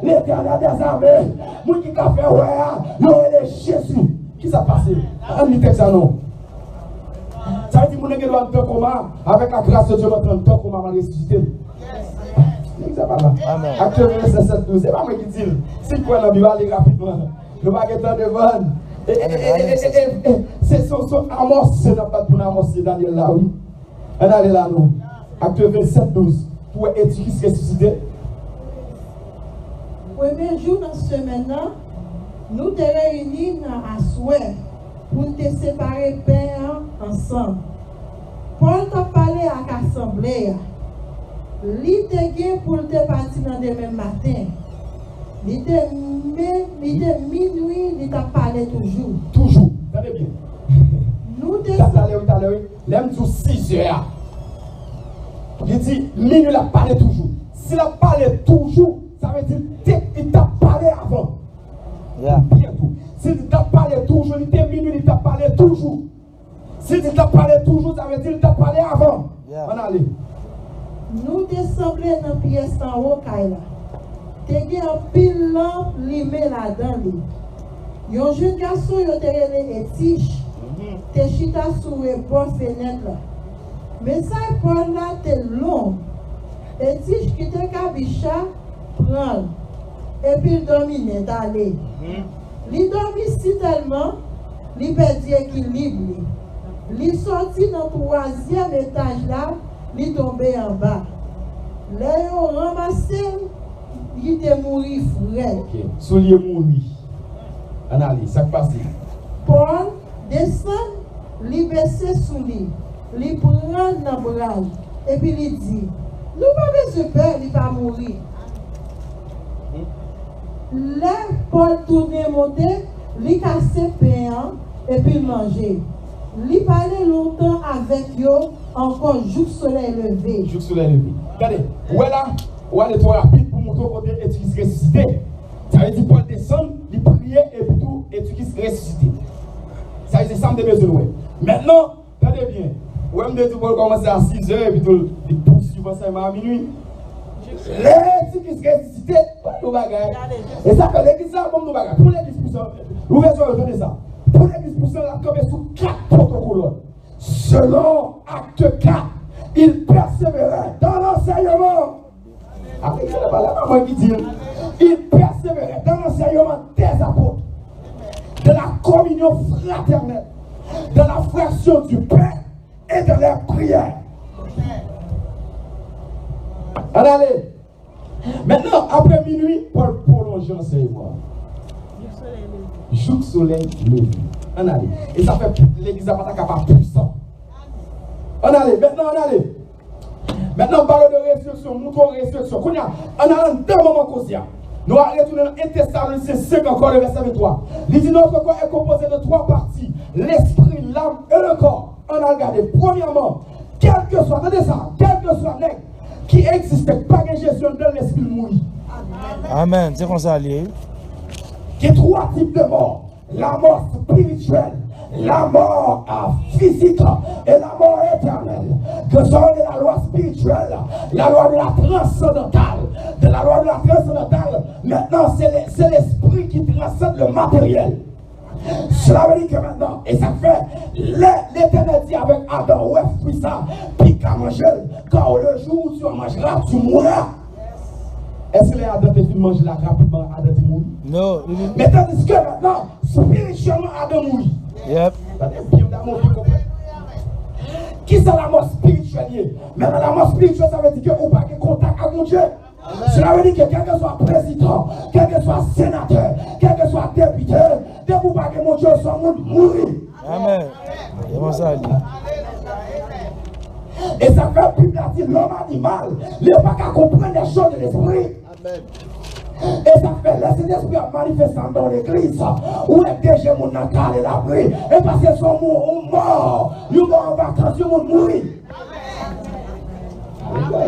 S3: l'Éternel des armées. Moi qui a fait ouais, Jésus. Qui s'est passé? On dit que ça non. Ça veut dire que nous avons un coma avec la grâce de Dieu, notre temps comment on va ressusciter.
S2: Amen.
S3: Acte 27, 12. C'est pas moi qui dis. C'est quoi la Bible? Allez rapidement. Nous va être devant. C'est son amorce, n'a pas pour amorcer Daniel là, oui. On allait là, nous. Acte 27, 12. Pour Éticus ressuscité.
S5: Premier jour dans ce semaine-là, nous te réunis à souhait pour te séparer père ensemble. Paul t'a parlé à l'assemblée. Il te gain pour te partir dans le même matin. Il te minuit, il t'a parlé toujours.
S3: Toujours. Attendez bien.
S5: Nous te
S3: l'aime sous 6 heures. Il dit, minuit, il a parlé toujours. S'il a parlé toujours, ça veut dire qu'il t'a parlé avant. Bientôt. S'il t'a parlé toujours, il était minuit, il t'a parlé toujours. S'il t'a parlé toujours, ça veut dire qu'il t'a parlé avant. On allait.
S5: Nous descendons dans la pièce en haut, Kaila. Te gen un pile lampe limé là-dedans. Un jeune garçon, il a été Étiche. te chita sous le bord fenêtre. Mais ça, Paul là, t'es long. Et si je quitte Kabicha, prendre. Et puis il domine, d'aller. Il dormit si tellement, il perdit l'équilibre. Il sortit dans le 3e étage là, il tombé en bas. Là, il a ramassé, il était mort frais.
S3: Ok, soulier mouri. Analyse, ça passe.
S5: Paul descend, il baisse sous lui, il prend l'embrase, et puis il dit, nous pas besoin de peur, il va mourir. Là, Paul tourne monter, il casse pain, et puis il manger. Il parlait longtemps avec eux, encore jour soleil levé.
S3: Jour soleil levé. Regardez, voilà, on va toi rapide pour montrer côté et tu qui ressuscité. Ça veut dire Paul descend, il priait et puis tout, et tu qui ressuscité. Ça veut dire ça me besoin. Maintenant, regardez bien. Ou même de Paul commence à 6 heures et puis tout, il poursuit enseignement à minuit. Les tu qui ressuscité, pas de bagaille. Et ça fait l'église là comme nos bagages. Pour l'église pour ça, l'ouverture, regardez ça. Pour l'église pour ça, la tombé sous 4 protocoles. Selon acte 4, il persévérait dans l'enseignement. Après, il y a la maman qui dit, il persévérait dans l'enseignement des apôtres, de la communion fraternelle, de la fraction du pain et de la prière. Allez. Maintenant, après minuit, Paul prolonge l'enseignement. Jour soleil levé. On allait. Et ça fait l'église à pas capable puissant. On allait. Maintenant, on allait. Maintenant, parlons de résurrection. Nous avons résurrection. On a deux moments conscients. Nous allons retourner dans 1 Thessaloniciens 5 encore le verset 23. Il dit notre corps est composé de 3 parties. L'esprit, l'âme et le corps. On a regardé. Premièrement, quel que soit, attendez ça, quel que soit l'aigle qui existe, pas de gestion de l'esprit mourir.
S2: Amen. C'est comme ça, lié.
S3: Il y a 3 types de morts. La mort spirituelle, la mort physique et la mort éternelle. Que sont la loi spirituelle, la loi de la transcendantale. De la loi de la transcendantale, maintenant c'est l'esprit qui transcende le matériel. Cela veut dire que maintenant, et ça fait, l'Éternel dit avec Adam, ouais, puis ça, puis qu'à manger, quand le jour où tu en mangeras, tu mourras. Est-ce que les Adam te mangent là rapidement, Adam te mourit?
S2: Non.
S3: Mais tandis que maintenant, spirituellement, Adam mourit.
S2: Yep.
S3: Qui c'est la mort spirituelle? Maintenant, la mort spirituelle, ça veut dire que vous n'avez pas de contact avec mon Dieu. Cela veut dire que quel que soit président, quel que soit sénateur, quel que soit député, dès que vous n'avez pas de mon Dieu, son monde mourir.
S2: Amen. C'est comme ça, lié.
S3: Et ça fait plus de l'homme animal. Il n'est pas qu'à comprendre les choses de l'esprit. Et ça fait laisser l'esprit manifestant dans l'église. Où est déjà mon natal et la pluie. Et parce que son mort, ils vont en vacances, ils vont mourir.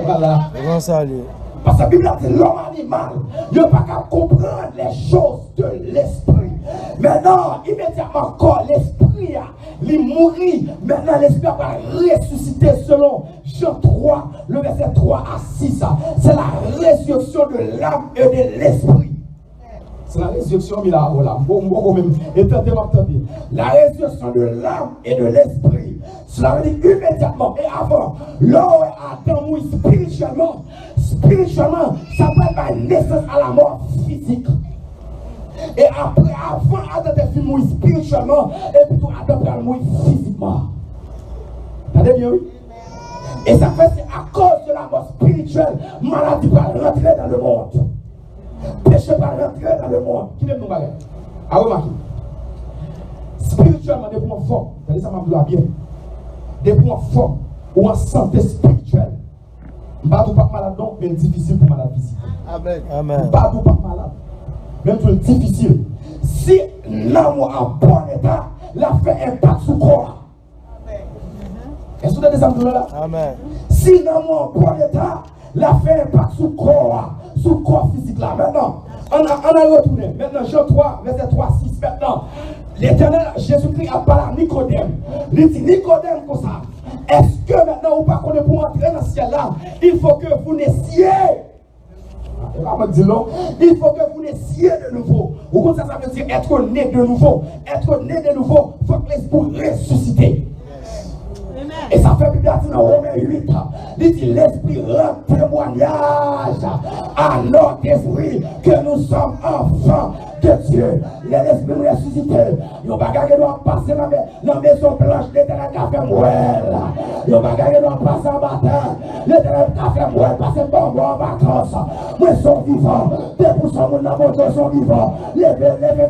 S3: Voilà.
S2: C'est comme ça, lié.
S3: Parce que la Bible dit l'homme animal, il n'est pas qu'à comprendre les choses de l'esprit. Maintenant, immédiatement, quand l'esprit il mourit, maintenant l'esprit va ressusciter selon Jean 3, le verset 3 à 6. C'est la résurrection de l'âme et de l'esprit. C'est la résurrection de l'âme. La résurrection de l'âme et de l'esprit. Cela veut dire immédiatement et avant, l'homme Adam mourit spirituellement. Spirituellement, ça peut pas naissance à la mort physique. Et après, avant Adam de mourir spirituellement, et puis Adam va mourir physiquement. T'as bien, oui? Et ça fait c'est à cause de la mort spirituelle, maladie va rentrer dans le monde. Péché va rentrer dans le monde. Qui aime nous bagarre? Ah, remarquez. Spirituellement, des points forts. Ça m'a bien. Des points forts ou en santé spirituelle. Pas tout pas malade, donc, mais difficile pour malade physique.
S2: Amen. Amen.
S3: Pas tout pas malade. Même tout difficile. Si l'amour en bon état, la fait impact sur le corps. Est-ce que vous avez des amis là?
S2: Amen.
S3: Si l'amour en bon état, la fait impact sur le corps physique là. Maintenant, on a retourné. Maintenant, Jean 3, verset 3, 6. Maintenant, l'Éternel Jésus-Christ a parlé à Nicodème. Il dit Nicodème comme ça. Est-ce que maintenant, vous ne pouvez pas pour entrer dans ce ciel là, il faut que vous naissiez. Il faut que vous naissiez de nouveau. Ou comme ça veut dire être né de nouveau. Être né de nouveau, il faut que l'esprit ressuscite. Et ça fait Bible dans Romains 8. Il dit l'esprit rend témoignage à notre esprit que nous sommes enfants de Dieu. L'esprit ressuscité. Il y a des bagages qui doivent passer dans la maison blanche de l'éternel qui a fait mourir. Il y a des bagages qui doivent passer en matin. L'éternel qui a fait mourir, passer bon en vacances. Moi, ils sont vivants. 2% de mon Dieu sont vivants. Les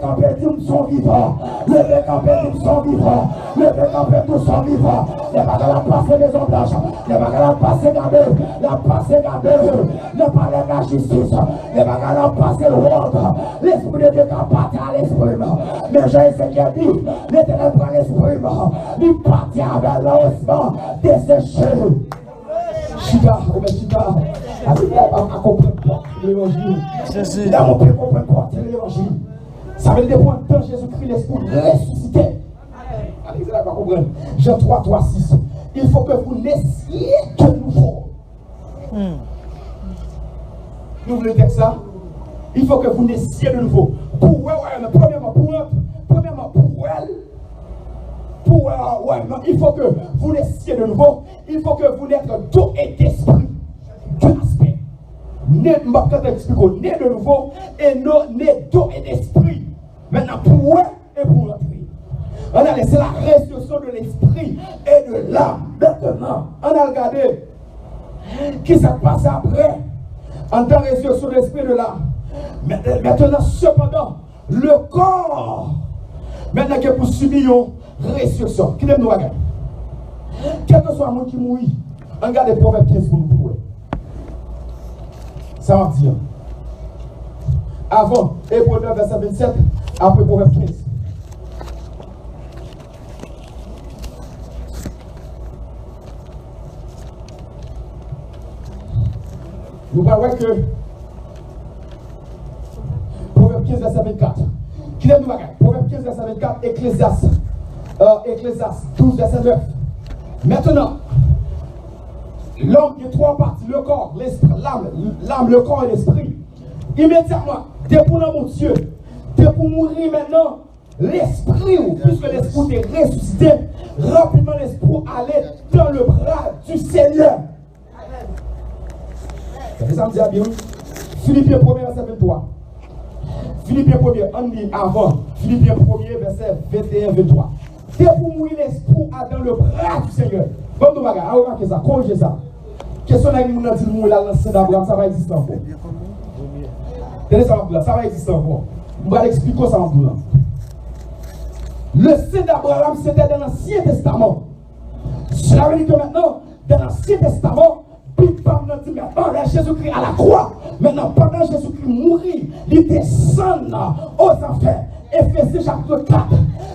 S3: campés sont vivants. Les campés sont vivants. Les campés sont vivants. Les bagages la passer les hommes blanches. Les bagages la passer gardeux. La passer gardeux. Le palais de la justice. Les bagages la passer le monde. L'esprit de Dieu qui a parti à l'esprit. Mais j'ai ce qui a dit. L'éternel prend l'esprit. Il partit avec l'osement desséché. Chita, Chita. À comprendre l'évangile. Il a montré comprendre quoi l'évangile. Ça veut dire que dans Jésus-Christ, l'esprit ressuscité. Allez, vous n'allez pas comprendre. Jean 3, 3, 6. Il faut que vous naissiez de nouveau. Nous voulons dire ça. Il faut que vous naissiez de nouveau. Pour elle, premièrement, il faut que vous naissiez de nouveau. Il faut que vous naissiez d'eau et d'esprit. Deux aspects. Né de nouveau et né d'eau et d'esprit. Maintenant, pour elle et pour l'autre. On a laissé la résurrection de l'esprit et de l'âme. Maintenant, on a regardé qui s'est passé après. En tant que résurrection de l'esprit et de l'âme. Maintenant, cependant, le corps, maintenant que pour subir une résurrection, qui aime nous regarder. Quel que soit le monde qui mourit, on regarde les Proverbes 15 pour nous prouver. Ça va dire. Avant, Hébreux 9, verset 27, après Proverbes 15. Nous parlons que Proverbe 15, verset 24. Qui aime nous regarder? Proverbe 15, verset 24, Ecclésiaste 12, verset 9. Maintenant, l'homme de trois parties, le corps, l'esprit, l'âme, le corps et l'esprit. Immédiatement, dès pour mon Dieu, dès pour mourir maintenant, l'esprit, puisque l'esprit est ressuscité, rapidement l'esprit allait dans le bras du Seigneur. Ça me dit bien. Philippiens 1er, verset 23. Philippiens 1er, on dit avant. Philippiens 1er, verset 21-23. Dès pour mourir, l'esprit a dans le bras du Seigneur. Bon, nous regardons, remarquez ça, corrigez ça. Question là, nous avons dit mourir là, dans le d'Abraham, ça va exister encore. Tenez ça, ça va exister encore. On va l'expliquer ça en blanc. Le sein d'Abraham, c'était dans l'Ancien Testament. Cela veut dire que maintenant, dans l'Ancien Testament, maintenant, Jésus-Christ à la croix, maintenant, pendant Jésus-Christ mourit, il descend aux enfers. Éphésiens chapitre 4,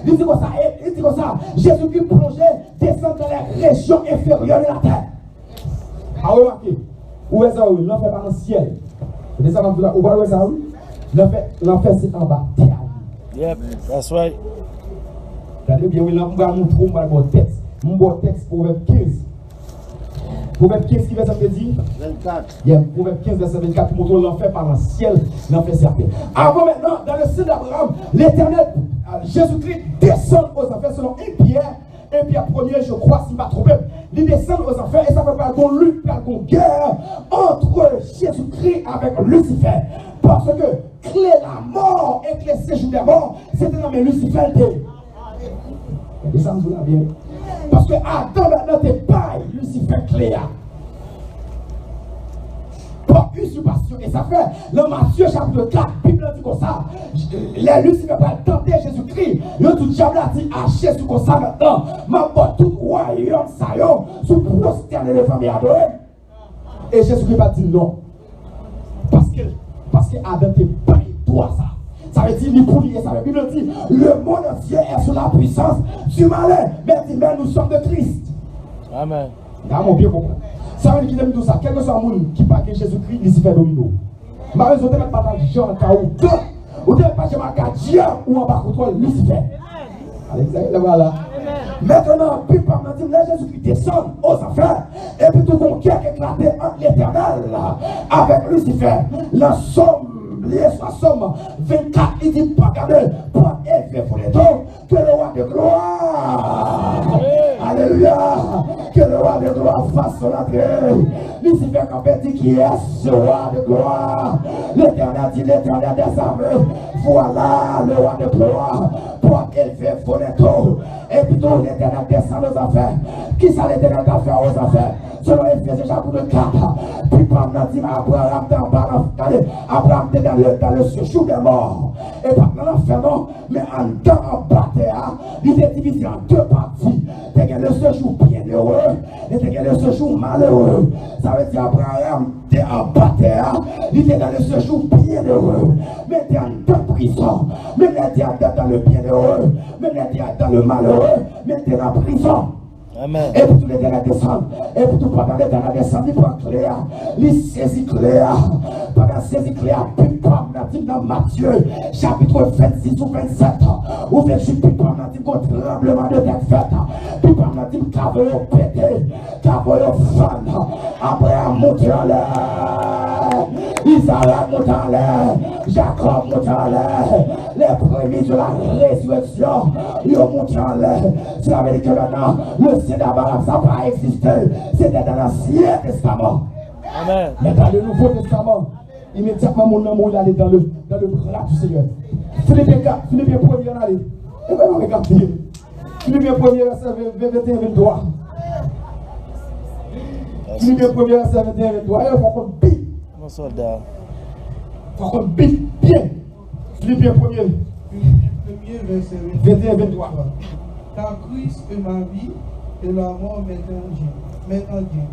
S3: il dit comme ça, Jésus-Christ plongeait, descend dans les régions inférieures de la terre. Ah, remarquez, où est ça? L'enfer pas dans le ciel. Vous descendez là, où est ça? L'enfer c'est en bas.
S2: Yep, that's right.
S3: Regardez bien, on va nous trouver mon texte. Mon texte, Proverbe 15. Proverbe 15 qui verset me dit 24. Proverbe 15 verset 24 pour montrer l'enfer par le ciel, l'enfer sur la terre. Avant maintenant, dans le sein d'Abraham, l'Éternel, Jésus-Christ descend aux enfers selon 1 Pierre 1er, je crois, s'il m'a trompé. Il descend aux enfers et ça fait pas qu'on lutte, pas qu'on guerre entre Jésus-Christ avec Lucifer. Parce que clé la mort et clé séjour des morts, c'était dans mes Lucifer. Et ça nous l'a bien. Parce que Adam maintenant t'es paille, Lucifer cléa. Par usurpation. Et ça fait, dans Matthieu chapitre 4, la Bible dit comme ça. Les Lucifer pas tenter Jésus-Christ. Yo tout diable a dit, Jésus comme ça maintenant. Ma tout royaume ça yo, sous prosterner les familles adorées. Et Jésus-Christ va dire non. Parce que Adam t'es paille, toi ça. Ça veut dire, pour lui, ça veut dire, le monde entier est sous la puissance du malin. Mais nous sommes de Christ.
S2: Amen.
S3: Mon bien compris. Ça veut dire qu'il aime tout ça. Quel que soit le monde qui parle de Jésus-Christ, il s'y fait domino. Mais vous ne mettez pas de Jean Kaou. Vous ne mettez pas de Dieu ou en bas contre Lucifer. Allez, voilà. Maintenant, puis par maintenant, Jésus-Christ descend aux enfers. Et puis tout le monde qui a éclaté entre l'Éternel avec Lucifer. La somme oublié soit Somme 24, il dit pas garder pour élever pour les dons que le roi de gloire. Alléluia. Que le roi de gloire fasse son entrée. Lucifer dit qui est ce roi de gloire. L'Éternel dit l'Éternel des armées. Voilà le roi de gloire pour élever pour les dons. Et plutôt l'Éternel descend aux affaires. Qui ça l'Éternel va faire aux affaires? Selon Ephésiens chapitre 4. Puis pendant dit Abraham dans le séjour des morts. Et pendant l'enfermement, mais en temps en bataille, il est divisé en deux parties. Il y a le séjour bienheureux et il y a le séjour malheureux. Ça veut dire Abraham était en bataille, il était dans le séjour bienheureux. Mais il était en deux prisons. Mais il était dans le bienheureux. Mais il était dans le malheureux. Mais il était en prison.
S2: Amen.
S3: Et pour tous les derniers descendre, et pour tout pendant les derniers descendre, il prend Cléa, il saisit Cléa, pendant saisit Cléa, puis dans Matthieu, chapitre 26 ou 27, ou 28, puis pendant un tremblement de terre fait, puis pendant cavoyo pété, cavoyo fan, Abraham monte en l'air, Isaac monte en l'air, Jacob monte en l'air, les premiers de la résurrection, ils montent en l'air. Cela veut dire que maintenant, le Sénat, ça n'a pas existé. C'était dans l'Ancien Testament.
S2: Amen.
S3: Mais dans le Nouveau Testament, immédiatement, mon amour est allé dans le bras du Seigneur. Philippiens 4, Philippiens 1er en allé. Et bien, regardez. Philippiens 1er, verset 21-23. Philippiens 1er, verset 21-23. Et il faut qu'on bite.
S2: Mon soldat.
S3: Il faut qu'on bite bien. Philippiens 1er.
S4: Philippiens 1er, verset
S3: 21-23.
S4: Car Christ est ma vie et la mort m'est un gain.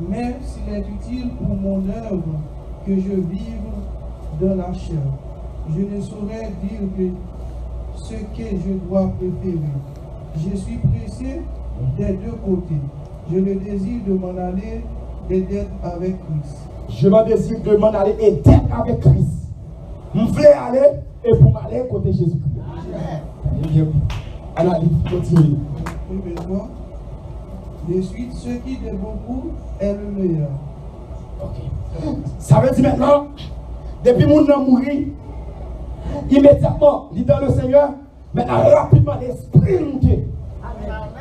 S4: Mais s'il est utile pour mon œuvre que je vive dans la chair, je ne saurais dire que ce que je dois préférer. Je suis pressé des deux côtés. Je le désire de m'en aller et d'être avec Christ.
S3: Je me désire de m'en aller et d'être avec Christ. Je voulais aller et pour m'aller côté Jésus-Christ. Alors, il continue.
S4: De suite, ce qui de beaucoup est le meilleur.
S3: Ok. Ça veut dire maintenant, depuis mon nom mourir, immédiatement, il est dans le Seigneur, maintenant rapidement l'esprit monté.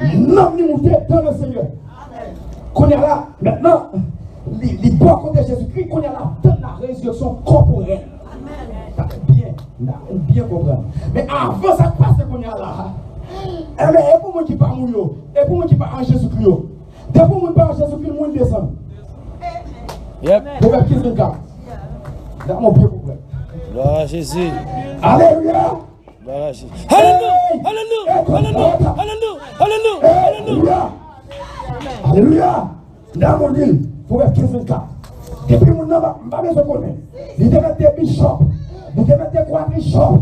S3: L'homme est monté dans le Seigneur. Qu'on est là, maintenant, il peut côté Jésus-Christ, qu'on est là dans la résurrection corporelle. Bien comprendre. Mais avant ça passe qu'on est là. Et pour moi qui parle mouillot, et pour moi qui parle en Jésus-Christ, et pour moi qui parle en Jésus-Christ, moi je descend.
S2: Yep.
S3: Proverbe 15-24. Dans mon pied pour vous.
S2: Gloire à Jésus.
S3: Alléluia.
S2: Gloire à Jésus. Alléluia. Alléluia. Alléluia. Alléluia.
S3: Alléluia. Alléluia. Dans mon livre, Proverbe 15-24. Et puis mon nom, je ne vais pas connaître. Il te met des bishops, il te met des quadrichops,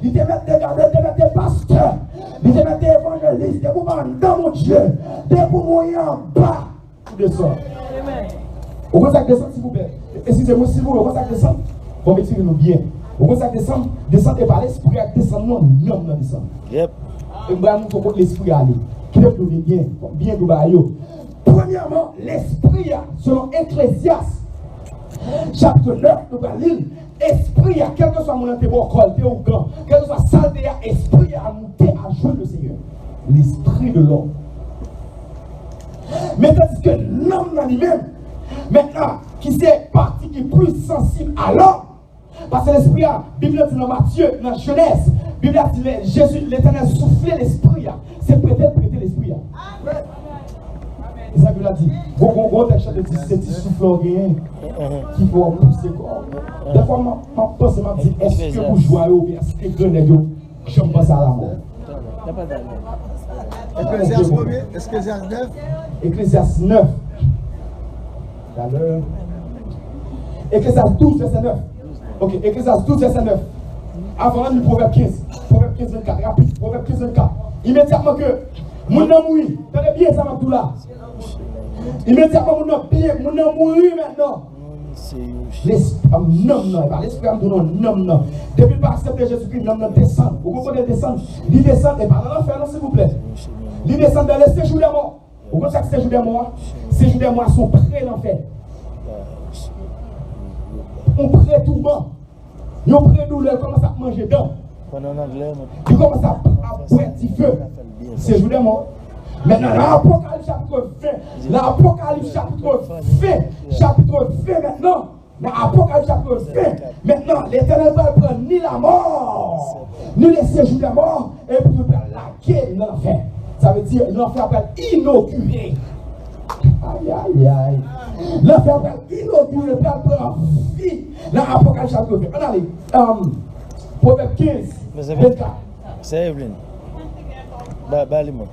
S3: il te met des gardeurs, il te met des pasteurs, il te met des évangélistes, des mouvements dans mon Dieu, des mouvements en bas. Tout descend. Au conseil descend, s'il vous plaît. Excusez-moi, s'il vous plaît, au conseil descend. Bon, expliquez-nous bien. Au conseil descend, descendez par l'esprit, descendons, non, non, descend.
S2: Yep.
S3: Et nous allons l'esprit aller. Qui est plus bien, bien de baillot. Premièrement, l'esprit, selon Ecclésiaste, chapitre 9, nous allons lire. Esprit, quel que soit mon bon colté ou grand, quel que soit saleté, esprit à monter à jouer le Seigneur. L'esprit de l'homme. Mais tandis que l'homme dans lui-même, maintenant, qui c'est partie qui est plus sensible à l'homme, parce que l'esprit, la Bible dit dans Matthieu, dans Genèse, la Bible dit Jésus, l'Éternel soufflait l'esprit, c'est peut-être prêter l'esprit. Et ça Bible a dit, gros texte de dit, c'est du souffle rien qui faut pousser corps. Des fois, je pense que je me dis, est-ce que vous jouez ou bien est-ce que vous je me pense à la mort.
S6: Ecclésiaste 1er, Ecclésiaste 9.
S3: Ecclésiaste 9. D'ailleurs. Ecclésiaste 12, verset 9. Ok, Ecclésiaste 12, verset 9. Avant le proverbe 15. Proverbe 15, 24. Rapide, proverbe 15, 24. Immédiatement que mon nom mourit. Tenez bien ça, tout là. Immédiatement mon nom mourit maintenant. L'esprit, non. Depuis pas accepter Jésus-Christ, non, descend. Vous comprenez descendre? Il descend et pas dans l'enfer, non, s'il vous plaît. Il descend dans le séjour des morts. Vous comprenez que séjour des morts? Séjour des morts sont près l'enfer. On prête tout le monde. Ils prennent douleur, ils commencent à manger dedans.
S2: Pendant l'anglais,
S3: Ils commencent à boire du feu. C'est jour des morts. Maintenant, dans l'Apocalypse chapitre 20, dans l'Apocalypse chapitre 20 maintenant, dans l'Apocalypse chapitre 20, maintenant, l'Éternel va prendre ni la mort, ni les séjours des morts, et puis il va laquer l'enfer. Ça veut dire l'enfer va être inauguré. Aïe, aïe, aïe. L'enfer va être inauguré, il va prendre vie. Dans l'Apocalypse chapitre 20. On allez, Proverbe 15, 24.
S2: c'est Evelyn. Balimo.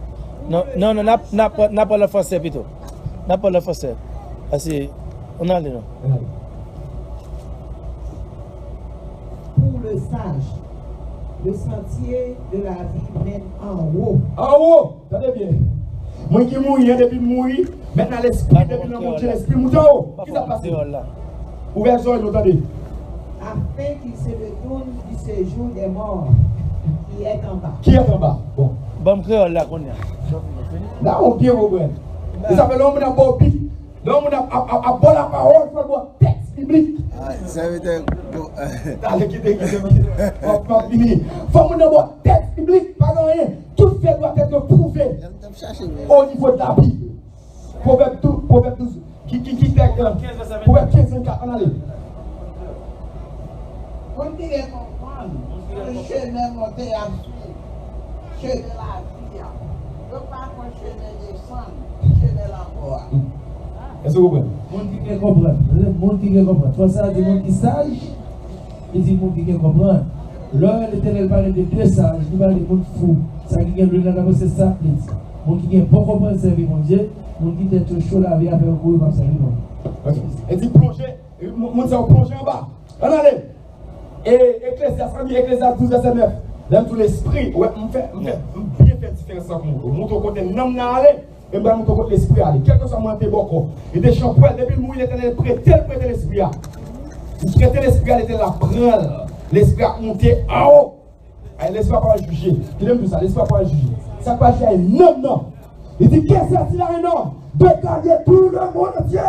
S2: Non, n'a pas le français plutôt. N'a pas le français. Assez, on a les noms.
S7: Pour le sage, le sentier de la vie mène en haut.
S3: En haut, attendez bien. Moi qui mouille depuis mourir, maintenant l'esprit, depuis le monde, l'esprit monte en haut. Qu'est-ce qui s'est passé? Ouvert les oreilles, vous entendez?
S7: Afin qu'il se retourne du séjour des morts qui est en bas.
S3: Qui est en bas? Bon.
S2: Bon, créole là, qu'on est.
S3: Là, on vient au brun. Vous savez, l'homme n'a pas bif. L'homme n'a pas la parole, il faut avoir texte biblique.
S6: Ça veut dire
S3: Allez, quittez. On va finir. Il faut avoir texte biblique, pas rien. Tout fait doit être prouvé au niveau de la Bible. Proverbe 12. Qui Proverbe 15, 24. On allait.
S7: On dirait comprendre le chemin monté à chemin de la vie. Ne pas qu'on chemin descendre, chemin de la mort.
S3: Est-ce que vous comprenez?
S4: Monde qui comprend. Monde qui comprend. Toi, ça, des gens qui sage, et des gens qui comprennent. Là, l'Éternel parle de deux sages, il parle de monde fou. Ça qui vient de là, c'est ça. Monde qui vient pour comprendre servir mon Dieu, monde qui est chaud la vie à faire courir comme servir mon Dieu.
S3: Et dit plonger, monde ça plonger en bas. On allait. Et Ecclésiaste 12, verset 9. Dans tout l'esprit, ouais, on fait bien faire différence entre nous. Monte au côté nom n'a aller, et bien monte au côté l'esprit aller. Quel que soit mon beaucoup. Et des champoils, depuis le mouille, l'Éternel prêtait l'esprit. Il prêtait l'esprit, il était là, prendre. L'esprit a monté en haut. L'esprit n'a pas jugé. Il aime tout ça, l'esprit n'a pas jugé. Ça n'a pas jugé un homme, non. Il dit, qu'est-ce qu'il a un homme de gagner tout le monde entier?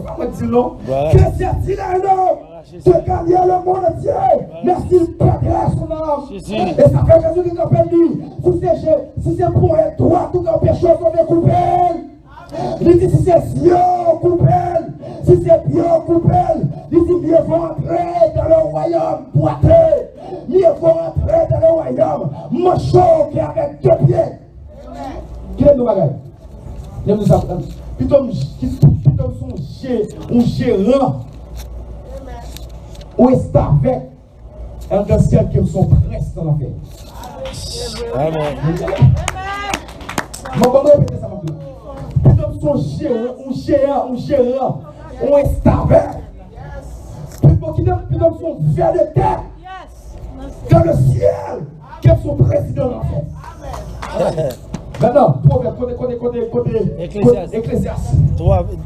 S3: Comment dire non? Qu'est-ce qu'il a un homme de gagner le monde entier? Merci, Père, son âme. Et ça fait Jésus qui appelle lui. Si c'est pour être droit, tout en péché, on est coupé. Il dit, si c'est Sion, coupé. Si c'est bien, coupé. Il dit, mieux faut entrer dans le royaume boité. Mieux faut entrer dans le royaume manchot qui est avec deux pieds. Qui est nos bagages? Il aime ça. Plutôt son gérant. Ou est-ce avec un ancien qui sont presque dans l'enfer?
S2: Amen.
S3: Je vais répéter ça maintenant. Plutôt son gérant, ou est avec. Plutôt son vers de terre. Dans le ciel, qui est son président dans l'enfer. Maintenant, côté Ecclésiaste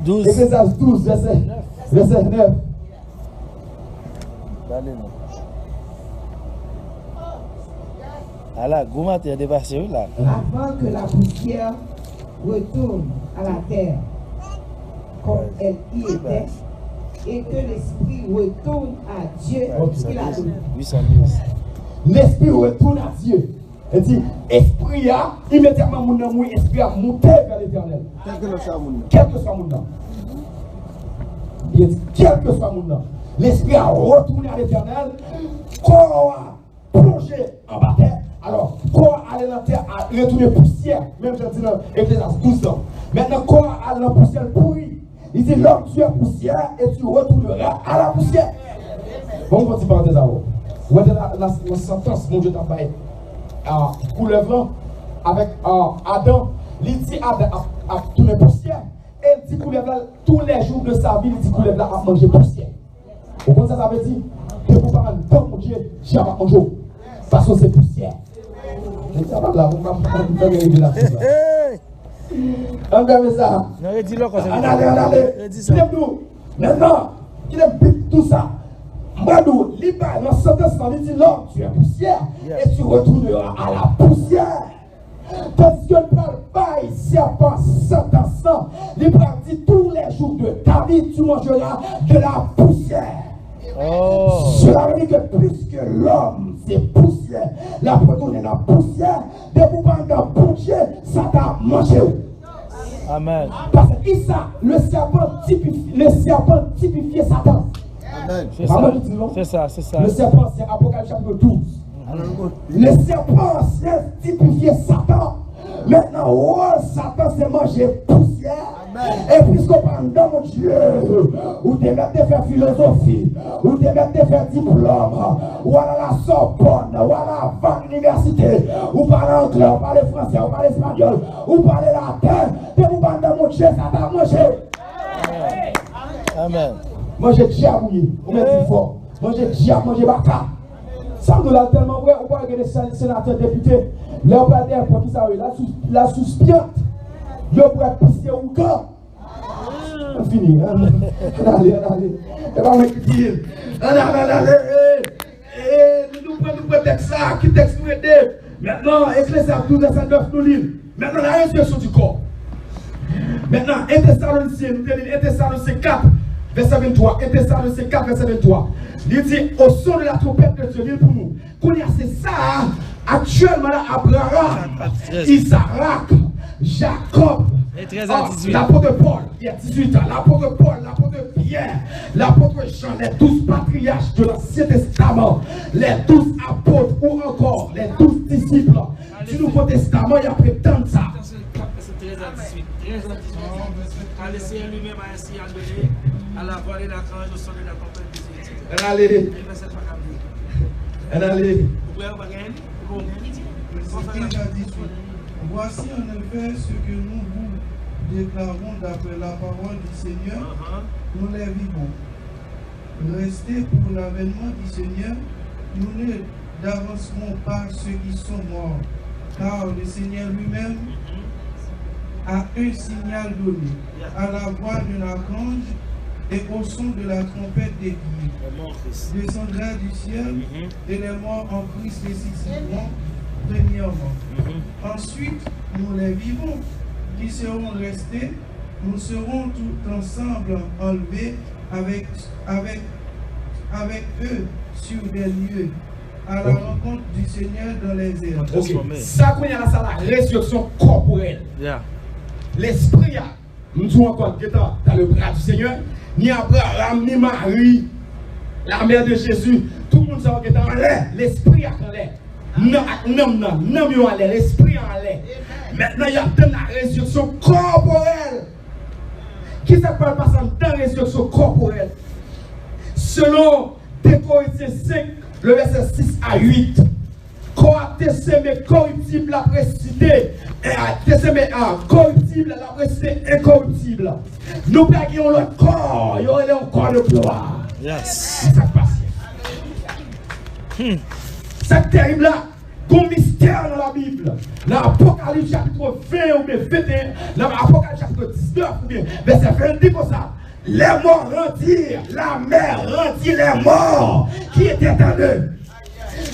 S2: 12.
S3: Ecclésiaste 12, verset 9.
S2: Alors, Gouma, tu as dépassé là.
S7: Avant que la poussière retourne à la terre, comme elle y était, et que l'esprit retourne à Dieu qu'il a donné.
S3: L'esprit retourne à Dieu. Elle dit, esprit a, immédiatement mon amour, esprit a monté vers l'éternel. Quel que soit mon nom. Il dit, quel que soit mon nom. L'esprit a retourné à l'éternel. Corps a plongé en bas terre. Alors, corps a allé dans la terre, a retourné poussière. Même j'ai dit dans Ecclésiaste 12 ans. Maintenant, corps a allé dans la poussière pourrie. Il dit, l'homme tu es poussière et tu retourneras à la poussière. Bon, on continue par des avaux. Où est la sentence, mon Dieu t'a fait. Coulevrant avec Adam, il dit Adam a tourné poussière, et il dit coulevrant tous les jours de sa vie, il dit coulevrant a mangé poussière. Vous comprenez ça veut dire que vous parlez de mon Dieu, j'ai pas mangé, parce que c'est poussière. Ça va là, vous ne pouvez pas me la poussière. On va ça. Allez. Maintenant, il est tout ça. Madou, liba, dans sentence, il dit l'homme, tu es poussière et tu retourneras à la poussière. Tandis que le parle pas ici à pas sentençant, il dit tous les jours de ta vie, tu mangeras de la poussière.
S2: Oh.
S3: Cela veut dire que puisque l'homme c'est poussière, la retourner dans la poussière, de vous prendre dans boucher, ça t'a mangé.
S2: Amen.
S3: Parce que ça, le serpent typifiait Satan.
S6: Amen.
S2: C'est ça, c'est ça.
S3: Le serpent, c'est Apocalypse chapitre 12. Le serpent, c'est typifié Satan. Maintenant, oh, Satan, c'est manger poussière. Et puisqu'on parle dans mon Dieu, ou te mettez faire philosophie, ou te mettez faire diplôme, ou à la Sorbonne, ou à la Vannes Université, ou parler anglais, ou parler français, ou parler espagnol, ou parler latin, et vous parlez dans mon Dieu, Satan, manger.
S2: Amen.
S3: Manger diabouillé, on met du fort. Manger diable, manger baka. Ça nous l'a tellement vrai, on peut regarder des sénateurs, députés, là on peut dire pour qui ça va, la sous-spiante, il pourrait pousser au corps. On finit, allez. Et va me dire, allez. Nous prenons texte ça, qui texte nous aide. Maintenant, Ecclésiaste 12 verset 9 nous lit. Maintenant, la résurrection du corps. Maintenant, 1 Thessaloniciens, nous disons 1 Thessaloniciens 4. Verset 23, 1 Thessaloniciens 4, verset 23. Il dit, au son de la trompette de Dieu, il pour nous. Qu'on y a, c'est ça, actuellement, là, Abraham, Isaac, Jacob, l'apôtre Paul, il y a 18 ans, l'apôtre Paul, l'apôtre Pierre, l'apôtre Jean, les 12 patriarches de l'Ancien Testament, les 12 apôtres ou encore les 12 disciples du Nouveau Testament, il y a prétendre ça.
S8: À l'essayer lui-même a ainsi donné à la voix de la crange au son de la tempête de Dieu.
S3: Allez.
S4: Voici en effet ce que nous vous déclarons d'après la parole du Seigneur, nous les vivons. Restez pour l'avènement du Seigneur, nous ne n'avancerons pas ceux qui sont morts, car le Seigneur lui-même a un signal donné, à la voix de l'archange et au son de la trompette des guides, descendra du ciel et les morts en Christ ressusciteront premièrement. Ensuite, nous les vivons qui seront restés, nous serons tout ensemble enlevés avec eux sur des lieux à la rencontre du Seigneur dans les airs.
S3: Ça qu'on y a là, ça la résurrection corporelle. L'esprit, nous disons encore que dans le bras du Seigneur, ni Abraham, ni Marie, la mère de Jésus, tout le monde sait que dans l'air, l'esprit a en l'air. Non, l'esprit en l'air. Maintenant, il y a la résurrection corporelle. Qui s'appelle pas ça dans la résurrection corporelle? Selon 2 Corinthiens 5, le verset 6 à 8. Quoi t'essaimer corruptible la précité et à t'essaimer corruptible la précité incorruptible. Nous perdons le corps, il y aurait un corps de gloire.
S2: Yes.
S3: Ça passe. C'est terrible là. Comme mystère dans la Bible. Dans l'Apocalypse chapitre 20 ou bien 21, dans l'Apocalypse chapitre 19 ou bien verset 20, dit comme ça. Les morts rendirent, la mer rendit les morts qui étaient en eux.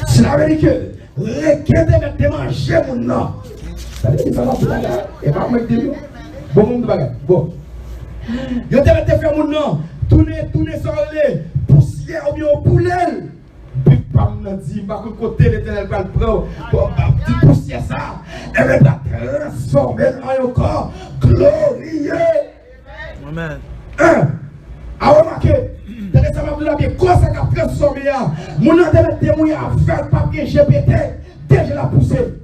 S3: Cela veut dire que requêter de manger mon nom. Ça veut dire que ça va et pas moi qui dis bon monde bagage. Bon. Yo te mettre faire mon nom, tourner sur les poussière ou bien au poulet. Puis pas me dire pas que côté l'Éternel va le prendre pour petite poussière ça et va transformer en un corps glorieux.
S2: Amen.
S3: A remarqué, dans les sables de la vie, quoi ça a transformé? Mon nom de témoin à faire papier GPT, déjà la poussée.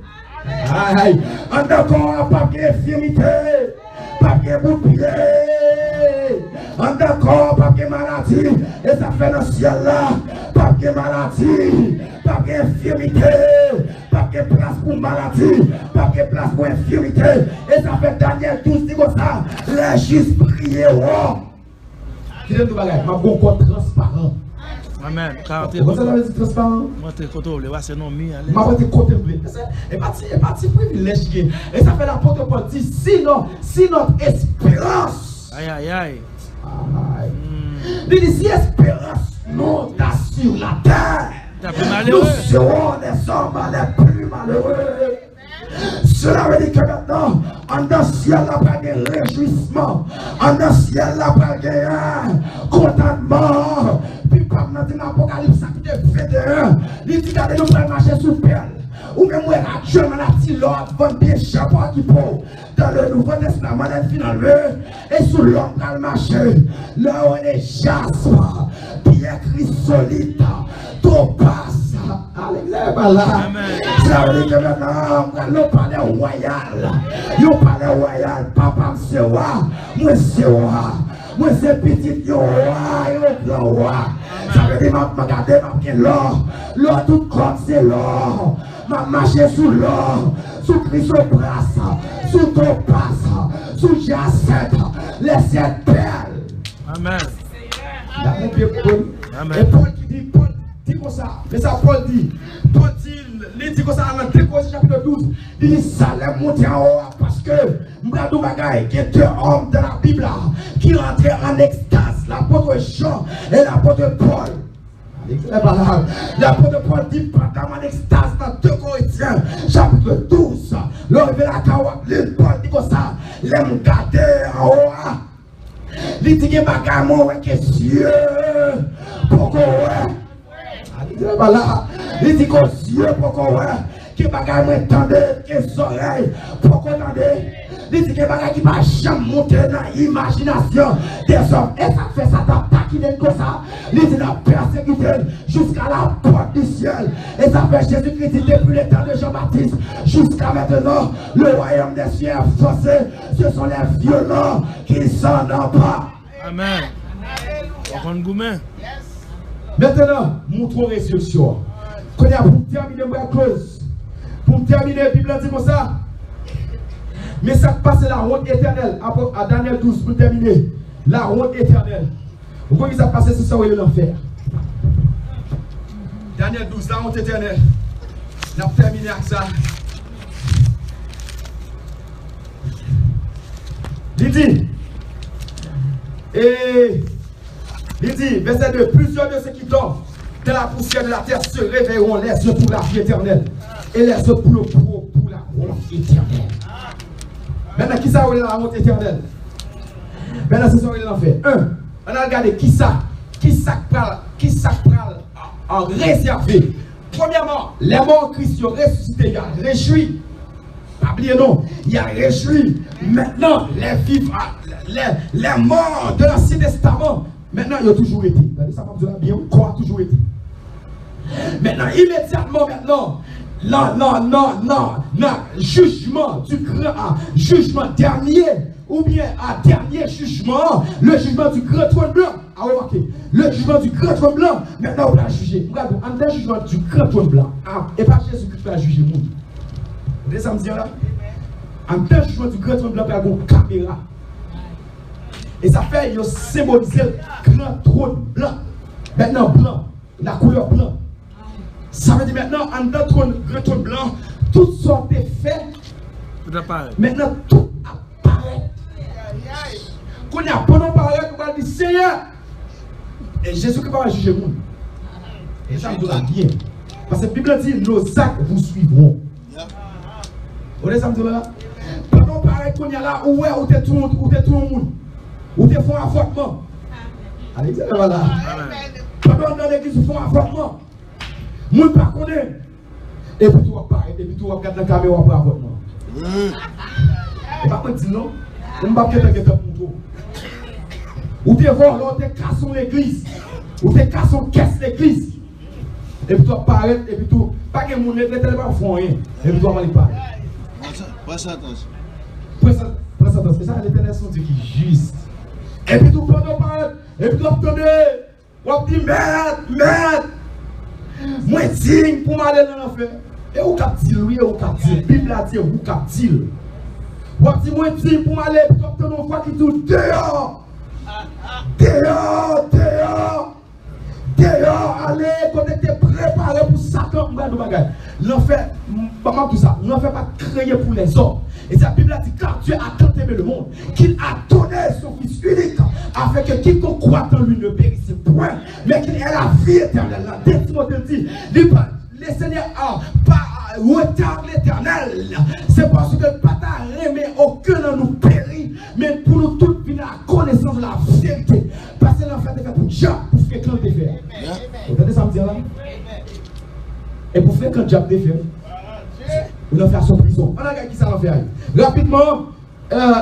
S3: Aïe, en d'accord, papier infirmité, papier bout de pied, en d'accord, papier maladie, et ça fait dans le ciel là, papier maladie, papier infirmité, papier place pour maladie, papier place pour infirmité, et ça fait Daniel 12 dit comme ça, les justes prieront. Qui est le bagage? Ma bon corps transparent.
S2: Amen.
S3: Vous savez ce transparent?
S2: Moi, tu es content, c'est non mi.
S3: Ma bon côté bleu. Et parti privilège. Et ça fait l'apôtre Paul dit si notre espérance.
S2: Aïe.
S3: Il dit si espérance monte sur la terre, nous serons les hommes les plus malheureux. Cela veut dire que maintenant, en dans le ciel, il n'y a pas de réjouissement. En dans le ciel, il n'y a pas de contentement. Puis comme nous dit dans l'Apocalypse chapitre 21, il dit regardez nous pour marcher sous perle. Ou même où actuellement la l'ordre, vend bien chapeau qui pour dans le Nouveau Testament finalement et sous l'homme dans le marché. Là où on est jaspe, pierre chrysolite, topaz. Alléluia là. Ça veut dire que maintenant, on parle royal. On parle royal, papa c'est roi, moi c'est roi. Moi c'est petit yo roi, yo grand roi. Ça veut dire que je regarde l'or. L'or tout comme c'est l'or. Ma marcher sous l'or, sous chrysoprase, sous topaz, sous jacinthe, les 7 perles.
S8: Amen.
S3: Et Paul dit comme ça. Mais ça Paul dit il dit comme ça dans 2 Corinthiens chapitre 12. Il dit ça les monter en haut parce que Mbadou Bagay, qui est 2 hommes dans la Bible qui rentraient en extase, l'apôtre Jean et l'apôtre Paul. L'apôtre Paul dit pendant mon extase dans 2 Corinthiens chapitre 12. L'homme la Paul dit comme ça. Les m'garder en haut. Il dit que bagay mon que Dieu pourquoi il dit qu'aux yeux pourquoi que bagay moi tendez que oreilles pourquoi tendez. Il dit que bagay qui va jamais monter dans l'imagination des hommes. Et ça fait ça t'a qui est comme ça. Il dit la persécuté jusqu'à la porte du ciel. Et ça fait Jésus-Christ depuis le temps de Jean-Baptiste jusqu'à maintenant. Le royaume des cieux est forcé. Ce sont les violents qui s'en emparent.
S8: Amen.
S1: Maintenant, montrons résurrection. Pour terminer ma close. Pour terminer, la Bible dit comme ça. Mais ça passe la honte éternelle. À Daniel 12, pour terminer. La honte éternelle. Vous voyez ça passe, c'est ça où il est l'enfer. Daniel 12, la honte éternelle. On a terminé avec ça. Il dit. Il dit, verset 2, plusieurs de ceux qui dorment dans la poussière de la terre se réveilleront, les yeux pour la vie éternelle et les yeux pour la honte éternelle. Maintenant, qui ça est la honte éternelle? Maintenant, c'est ça où il est l'enfer. On a regardé qui ça parle en réservé. Premièrement, les morts en Christ sont ressuscités, il y a réjoui. Pas oublier non, il y a réjoui. Maintenant, les vivants, les morts de l'Ancien Testament, maintenant, ils ont toujours été. Ça va bien, quoi a toujours été. Maintenant, immédiatement, jugement du grand, jugement dernier, ou bien à dernier jugement, le jugement du grand trône blanc. Ah, remarquez, le jugement du grand trône blanc, maintenant on va juger. Regardez, en tant jugement du grand trône blanc, et pas Jésus-Christ va juger le monde. Vous voyez ça me dire là? En tant jugement du grand trône blanc, il y a une caméra. Et ça fait, il symbolise le grand trône blanc. Maintenant, blanc, la couleur blanc. Ça veut dire maintenant, en tant grand trône blanc, toutes sortes de faits.
S8: Tout apparaît.
S1: Maintenant, tout apparaît. Quand il y a pendant parler, on va dire Seigneur. Et Jésus qui va juger le monde. Et ça me donne bien. Parce que la Bible dit, nos actes vous suivront. Vous voyez ça me donne là? Pendant parler, quand il y a là, où est tout le monde? Où te font affrontement. Allez, voilà. Pendant dans l'église, ils font affrontement. Moun pas connaît. Et puis tu vas parler, et puis tu vas regarder la caméra pour affrontement. Et par contre, dis non, on ne va pas être pour toi. Ou te voir, là, tu casses l'église. Ou tu casses caisse l'église. Et puis tu vas parler, et puis tu pas que moun ne tellement font rien. Et puis tu vas aller parler.
S6: Presse attention.
S1: Presse attention. C'est ça, l'Éternel son Dieu qui est juste. Et puis tout pendant parler, et puis tu obtenir, on dit merde, moi digne pour m'aller dans l'enfer. Et où qu'a-t-il, oui, où qu'a-t-il, Bible a dit, où qu'a-t-il. On dit moi digne pour m'aller, puis tu obtenir une fois qui tout dehors, allez, quand tu es préparé pour Satan, l'enfer, pas tout ça, l'enfer pas créé pour les hommes. Et la Bible a dit, car Dieu a tant aimé le monde, qu'il a donné son Fils unique, afin que quiconque croit en lui ne périsse point, mais qu'il ait la vie éternelle. Dès Timothée dit, le Seigneur a pas retard l'éternel. C'est parce que pas aimé aucun de nous périt, mais pour nous tous venir à la connaissance de la vérité. Parce que l'enfer est fait pour Dieu, pour faire que l'on te fait. Et pour faire quand diable fait, on a fait son prison. On a gagné qui ça en fait. Rapidement,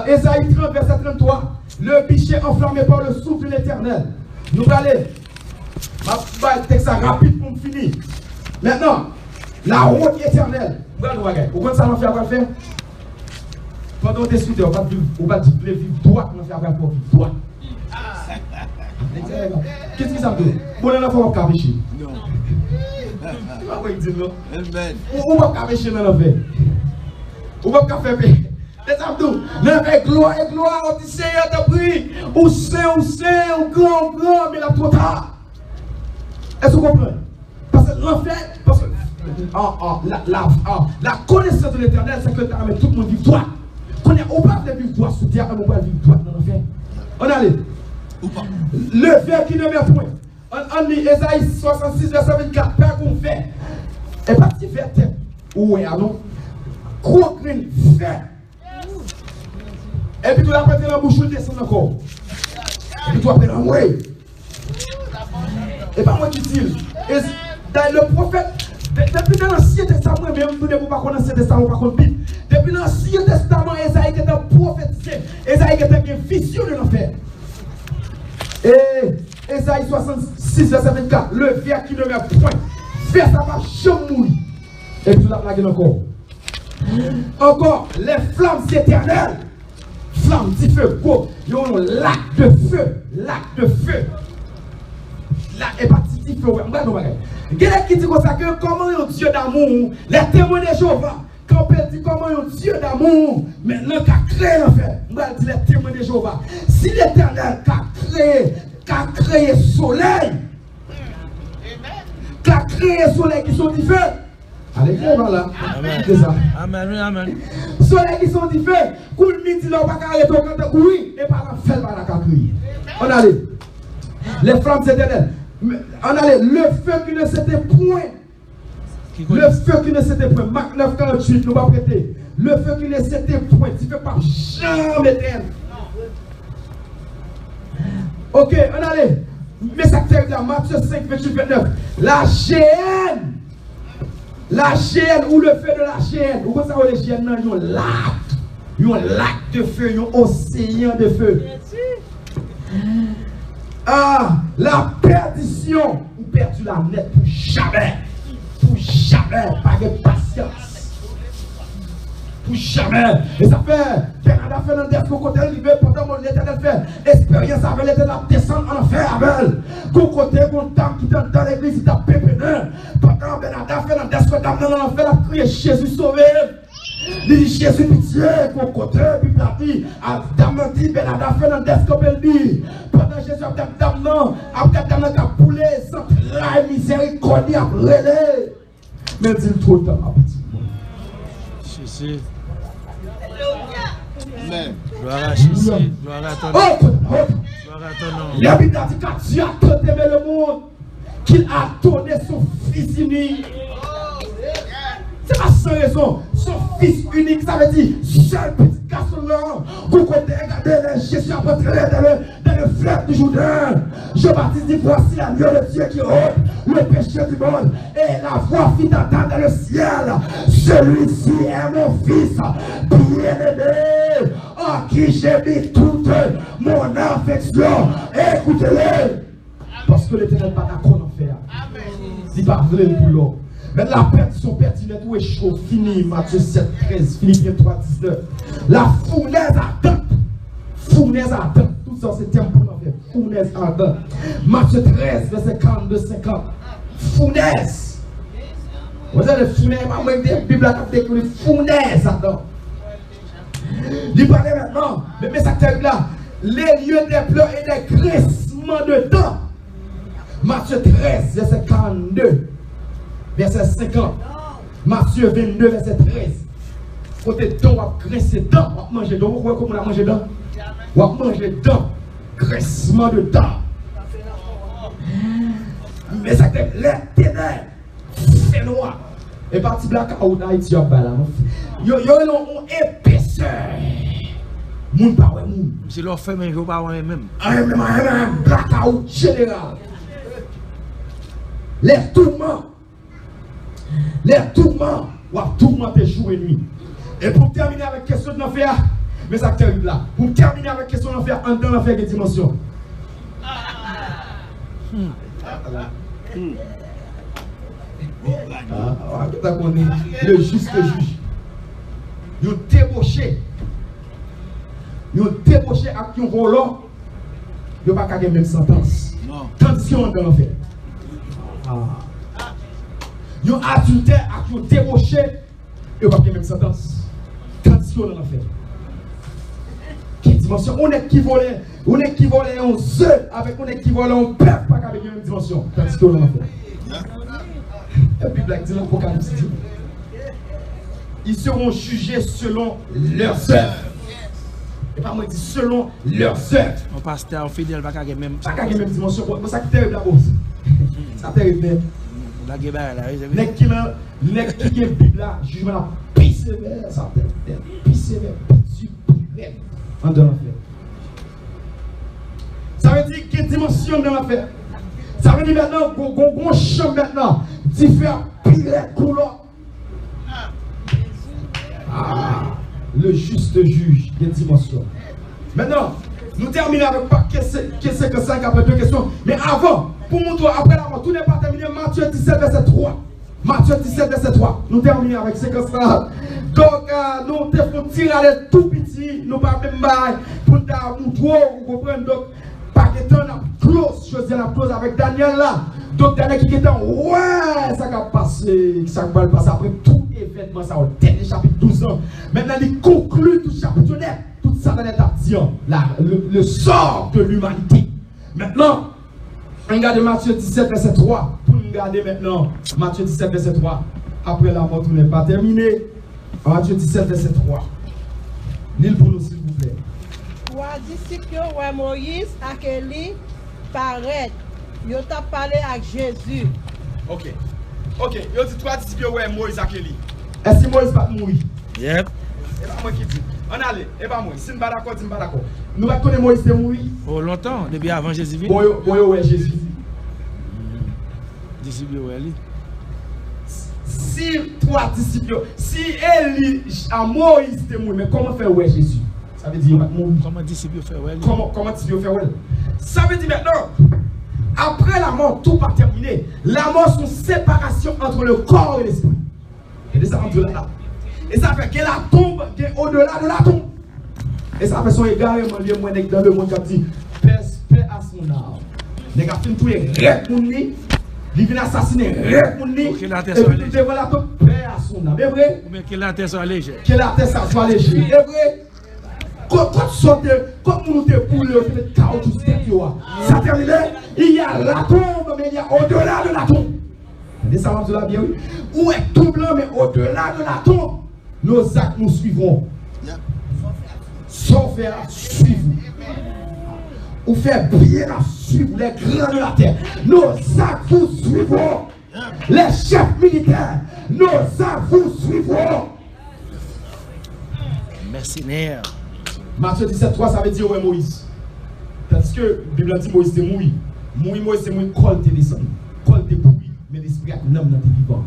S1: Ésaïe 30, verset 33. Le bichet enflammé par le souffle de l'Éternel. Nous allons aller. Je vais texte rapide pour finir. Maintenant, la route éternelle. Vous comprenez ça, on va faire? Pendant des suites, on va vivre droit, on va faire pour vivre droit. Qu'est-ce que ça me dit? Bon, on a fait un caméché. Non. Tu vas pas dire non? On va camécher dans la vie. On va faire paix. Les abdos, avec gloire et gloire, on dit Seigneur, te prie. Ou c'est, grand, mais là trop tard. Est-ce que vous comprenez? Parce que l'enfer, parce que la connaissance de l'éternel, c'est que tu as tout le monde vivre droit. On ne va pas vivre droit sous terre, on va vivre droit dans l'enfer. On allait. Le fer qui ne met point. On lit Ésaïe 66, verset 24. Père qu'on fait. Et pas si faire tête. Oui, non. Gros green, fer. Et puis tu l'as prêté dans la bouche, tu descends encore. Et puis tu appelles en oui. Et pas moi qui dis. Le prophète, depuis l'Ancien Testament, même vous ne pouvez pas connaître l'Ancien Testament, par contre, depuis l'Ancien Testament, Ésaïe était prophétisé. Ésaïe était une vision de l'enfer. Et Ésaïe 66, verset 24, le ver qui ne met point, vers sa va chamouille. Et puis tu l'as plagué encore. Encore, les flammes éternelles. Flamme du feu, go, il y a un lac de feu, Lac et parti du feu, on va nous regarder. Quelqu'un qui dit comme ça que comment un Dieu d'amour, les témoins de Jéhovah, quand on dit comment un Dieu d'amour, maintenant qu'a créé l'enfer, on va dire les témoins de Jéhovah. Si l'Éternel qu'a créé soleil, qu'a créé soleil qui sont différents. Allez, voilà.
S2: Amen.
S1: C'est ça.
S2: Amen, amen.
S1: Soleil qui sont différents. Coup de midi, là, on va arrêter quand on courir. Et par la fête, on va crier. On allait. Les flammes éternelles. On allait. Le feu qui ne s'était point. Le feu qui ne s'était point. Marc 9, 48, nous va prêter. Le feu qui ne s'était point. Tu ne fais pas jamais éternel. Ok, on allait. Mais ça fait là, Matthieu 5, 28, 29. La géhenne. La géhenne ou le feu de la géhenne. Vous savez où les géhennes, ils ont un lac de feu, ils ont un océan de feu. Ah, la perdition. Vous perdez la net pour jamais. Pour jamais. Pas de patience. Pour jamais. Et ça fait, Bernard Fernandez, qu'on côté arrivé pendant que l'Éternel fait expérience avec l'Éternel, descendre en enfer avec. Qu'on côté, qu'on dame qui dans l'église, il t'a pépéné. Pendant Bernard Fernandez, qu'on dame dans l'enfer, a crié Jésus sauvé. Il dit Jésus pitié, qu'on côté, puis il a dit, à dame dit Bernard Fernandez, comme elle dit. Pendant Jésus a dit dame non, après dame qui a poulé, sans la miséricorde, a brûlé. Mais dit trop tard, ma petite.
S2: Jésus.
S6: Amen.
S2: Gloire à Jésus. Gloire à ton nom. Gloire à ton nom.
S1: La Bible dit que Dieu a tant aimé le monde qu'il a donné son fils unique. C'est pas sans raison. Son fils unique, ça veut dire seul petit garçon là. Vous comptez regarder Jésus a entré dans le fleuve du Jourdain. Jean-Baptiste dit voici la lueur de Dieu qui ôte le péché du monde. Et la voix fit entendre dans le ciel. Celui-ci est mon fils bien-aimé, en qui j'ai mis toute mon affection. Écoutez-le. Parce que l'Éternel n'est pas d'accord en faire. Il va vrai pour l'homme. Mais la perdition pertinente ou est chaud, fini, Matthieu 7, 13, Philippiens 3, 19. La fournaise ardente. Fournaise ardente. Tout ça, c'est terme pour l'enfer. Fournaise ardente. Matthieu 13, verset 42, 50. Fournaise. Vous avez les fournaises, moi, des Bibles à capter que les fournaises ardentes. Il parlait maintenant, mais ça termine là. Les lieux des pleurs et des graissements de dents. Matthieu 13, verset 42. Verset 50. Matthieu 22, verset 13. Côté dents, on va graisser dents. On va manger dents. Vous voyez comment on a mangé dents? On va manger dents. Graissement de dents. Mais ça fait les ténèbres. C'est noir. Et parti blackout d'Haïti, il y a une épaisseur. Moun pa wè moun.
S2: Si l'on fait, mais il ne faut pas avoir même.
S1: Un blackout général. Les tourments.
S3: Les tourments, ou à tourmenter jour et nuit. Et pour terminer avec la question de l'enfer, mes acteurs là, pour terminer avec la question de l'enfer, en dans l'enfer des dimensions. Le juste juge. Ils ont débauché. Ils ont débauché avec un volant. Ils n'ont pas qu'à même sentence. Tandis qu'ils sont dans l'enfer. Ils ont adultère avec un débauché. Ils n'ont pas qu'à même sentence. Tandis qu'ils sont dans l'enfer. Quelle dimension? On est équivalent en œuf avec on est équivalent en peuple, pas avec la même dimension. Tandis qu'ils sont dans l'enfer. La Bible dit dans l'Apocalypse, ils seront jugés selon leurs œuvres. Et pas moi dit selon leurs œuvres.
S8: On pasteur fidèle pas qu'à même.
S3: Pas qu'à même dimension. C'est ça qui est terrible la bourse. Ça terrible.
S8: La guerre là.
S3: Nèg qui est Bible là, jugement là, pisse sévère, ça terrible. Pisse sévère, suprême en dans l'enfer. Ça veut dire quelle dimension dans l'enfer. Ça veut dire maintenant qu'on champ maintenant différents piliers couleurs. Le juste juge des dimensions. Maintenant, nous terminons avec question 5 après 2 questions. Mais avant, pour montrer après la mort, tout n'est pas terminé. Matthieu 17, verset 3. Matthieu 17, verset 3. Nous terminons avec séquence là. Donc, nous devons tirer à l'aide tout petit. Nous ne pouvons pas même pour nous montrer, vous comprenez. Donc, pas que temps, on close, je dis la close avec Daniel là. Donc, Daniel qui est en ouais, ça va passer, ça va passer après tout événement, ça va dernier chapitre 12 ans. Maintenant, il conclut tout chapitre, tout ça dans l'état le sort de l'humanité. Maintenant, regardez Matthieu 17, verset 3. Pour nous regarder maintenant, Matthieu 17, verset 3. Après la mort, tout n'est pas terminé. Matthieu 17, verset 3. Lisez pour nous, s'il vous plaît.
S5: Trois disciples, ouais, Moïse, à Kéli, paraît. Ils ont parlé avec Jésus.
S3: Ok. Ils ont dit trois disciples, ouais, Moïse, à Kéli. Est-ce que Moïse va mourir?
S8: Yep.
S3: Et pas moi qui dis. On allait, et pas moi. Si nous ne sommes pas d'accord, nous ne sommes pas d'accord. Nous va connaître Moïse de mourir.
S8: Oh, longtemps, depuis avant Jésus vient.
S3: Ouais, Jésus.
S8: Disciple, ouais, lui.
S3: Si trois disciples, si Élie à Moïse de mourir, mais comment faire ouais Jésus? Ça veut dire qu'il va mourir.
S8: Comment disciple fait ouais?
S3: Comment disciple fait ouais? Ça veut dire maintenant, après la mort, tout va terminer. La mort, c'est une séparation entre le corps et l'esprit. Et ça entre là. Et ça fait que la tombe est au-delà de la tombe. Et ça fait son égarement lié moins dans le monde qui a dit paix à son âme. Les gars finissent tous les rêves pour lui. Ils viennent assassiner rêves pour lui. Et puis devant la tombe, paix à son âme. C'est vrai?
S8: Ou bien que la terre soit légère.
S3: Que la terre soit légère. C'est vrai? Quand tu sautes, comme nous te poule, on fait chaos tout ça. Ça termine. Il y a la tombe, mais il y a au-delà de la tombe. Des savants de la bien, oui. Où est tout blanc, mais au-delà de la tombe, nos actes nous suivront. Sauf faire suivre. Ou faire bien suivre les grands de la terre. Nos actes vous suivront. Les chefs militaires, nos actes vous suivront.
S8: Mercenaires.
S3: Matthieu 17, 3, ça veut dire ouais Moïse. Parce que la Bible dit Moïse c'est mourir. Moïse c'est mourir, col te descend. Col te pourri, mais l'esprit a un homme dans tes vivants.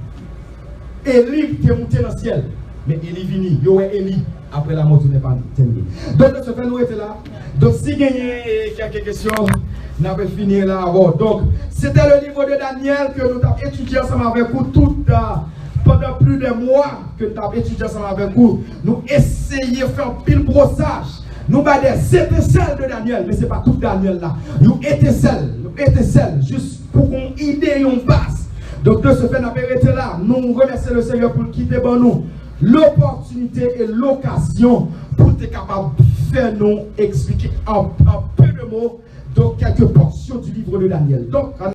S3: Élie t'est monté dans le ciel. Mais Élie vini, yo ouais Élie, après la mort, tout n'est pas terminé. Donc, ce fait, nous était là. Donc, si vous avez quelques questions, nous allons finir là. Donc, c'était le livre de Daniel que nous avons étudié ensemble avec vous pendant plus de mois que nous avons étudié ensemble avec vous. Nous essayons de faire pile brossage. Nous avons des étincelles de Daniel, mais ce n'est pas tout Daniel là. Nous étincelles, juste pour qu'on idée une base. Donc, de ce fait, nous avons été là. Nous remercions le Seigneur pour quitter pour nous l'opportunité et l'occasion pour être capable de faire nous expliquer en peu de mots donc quelques portions du livre de Daniel. Donc,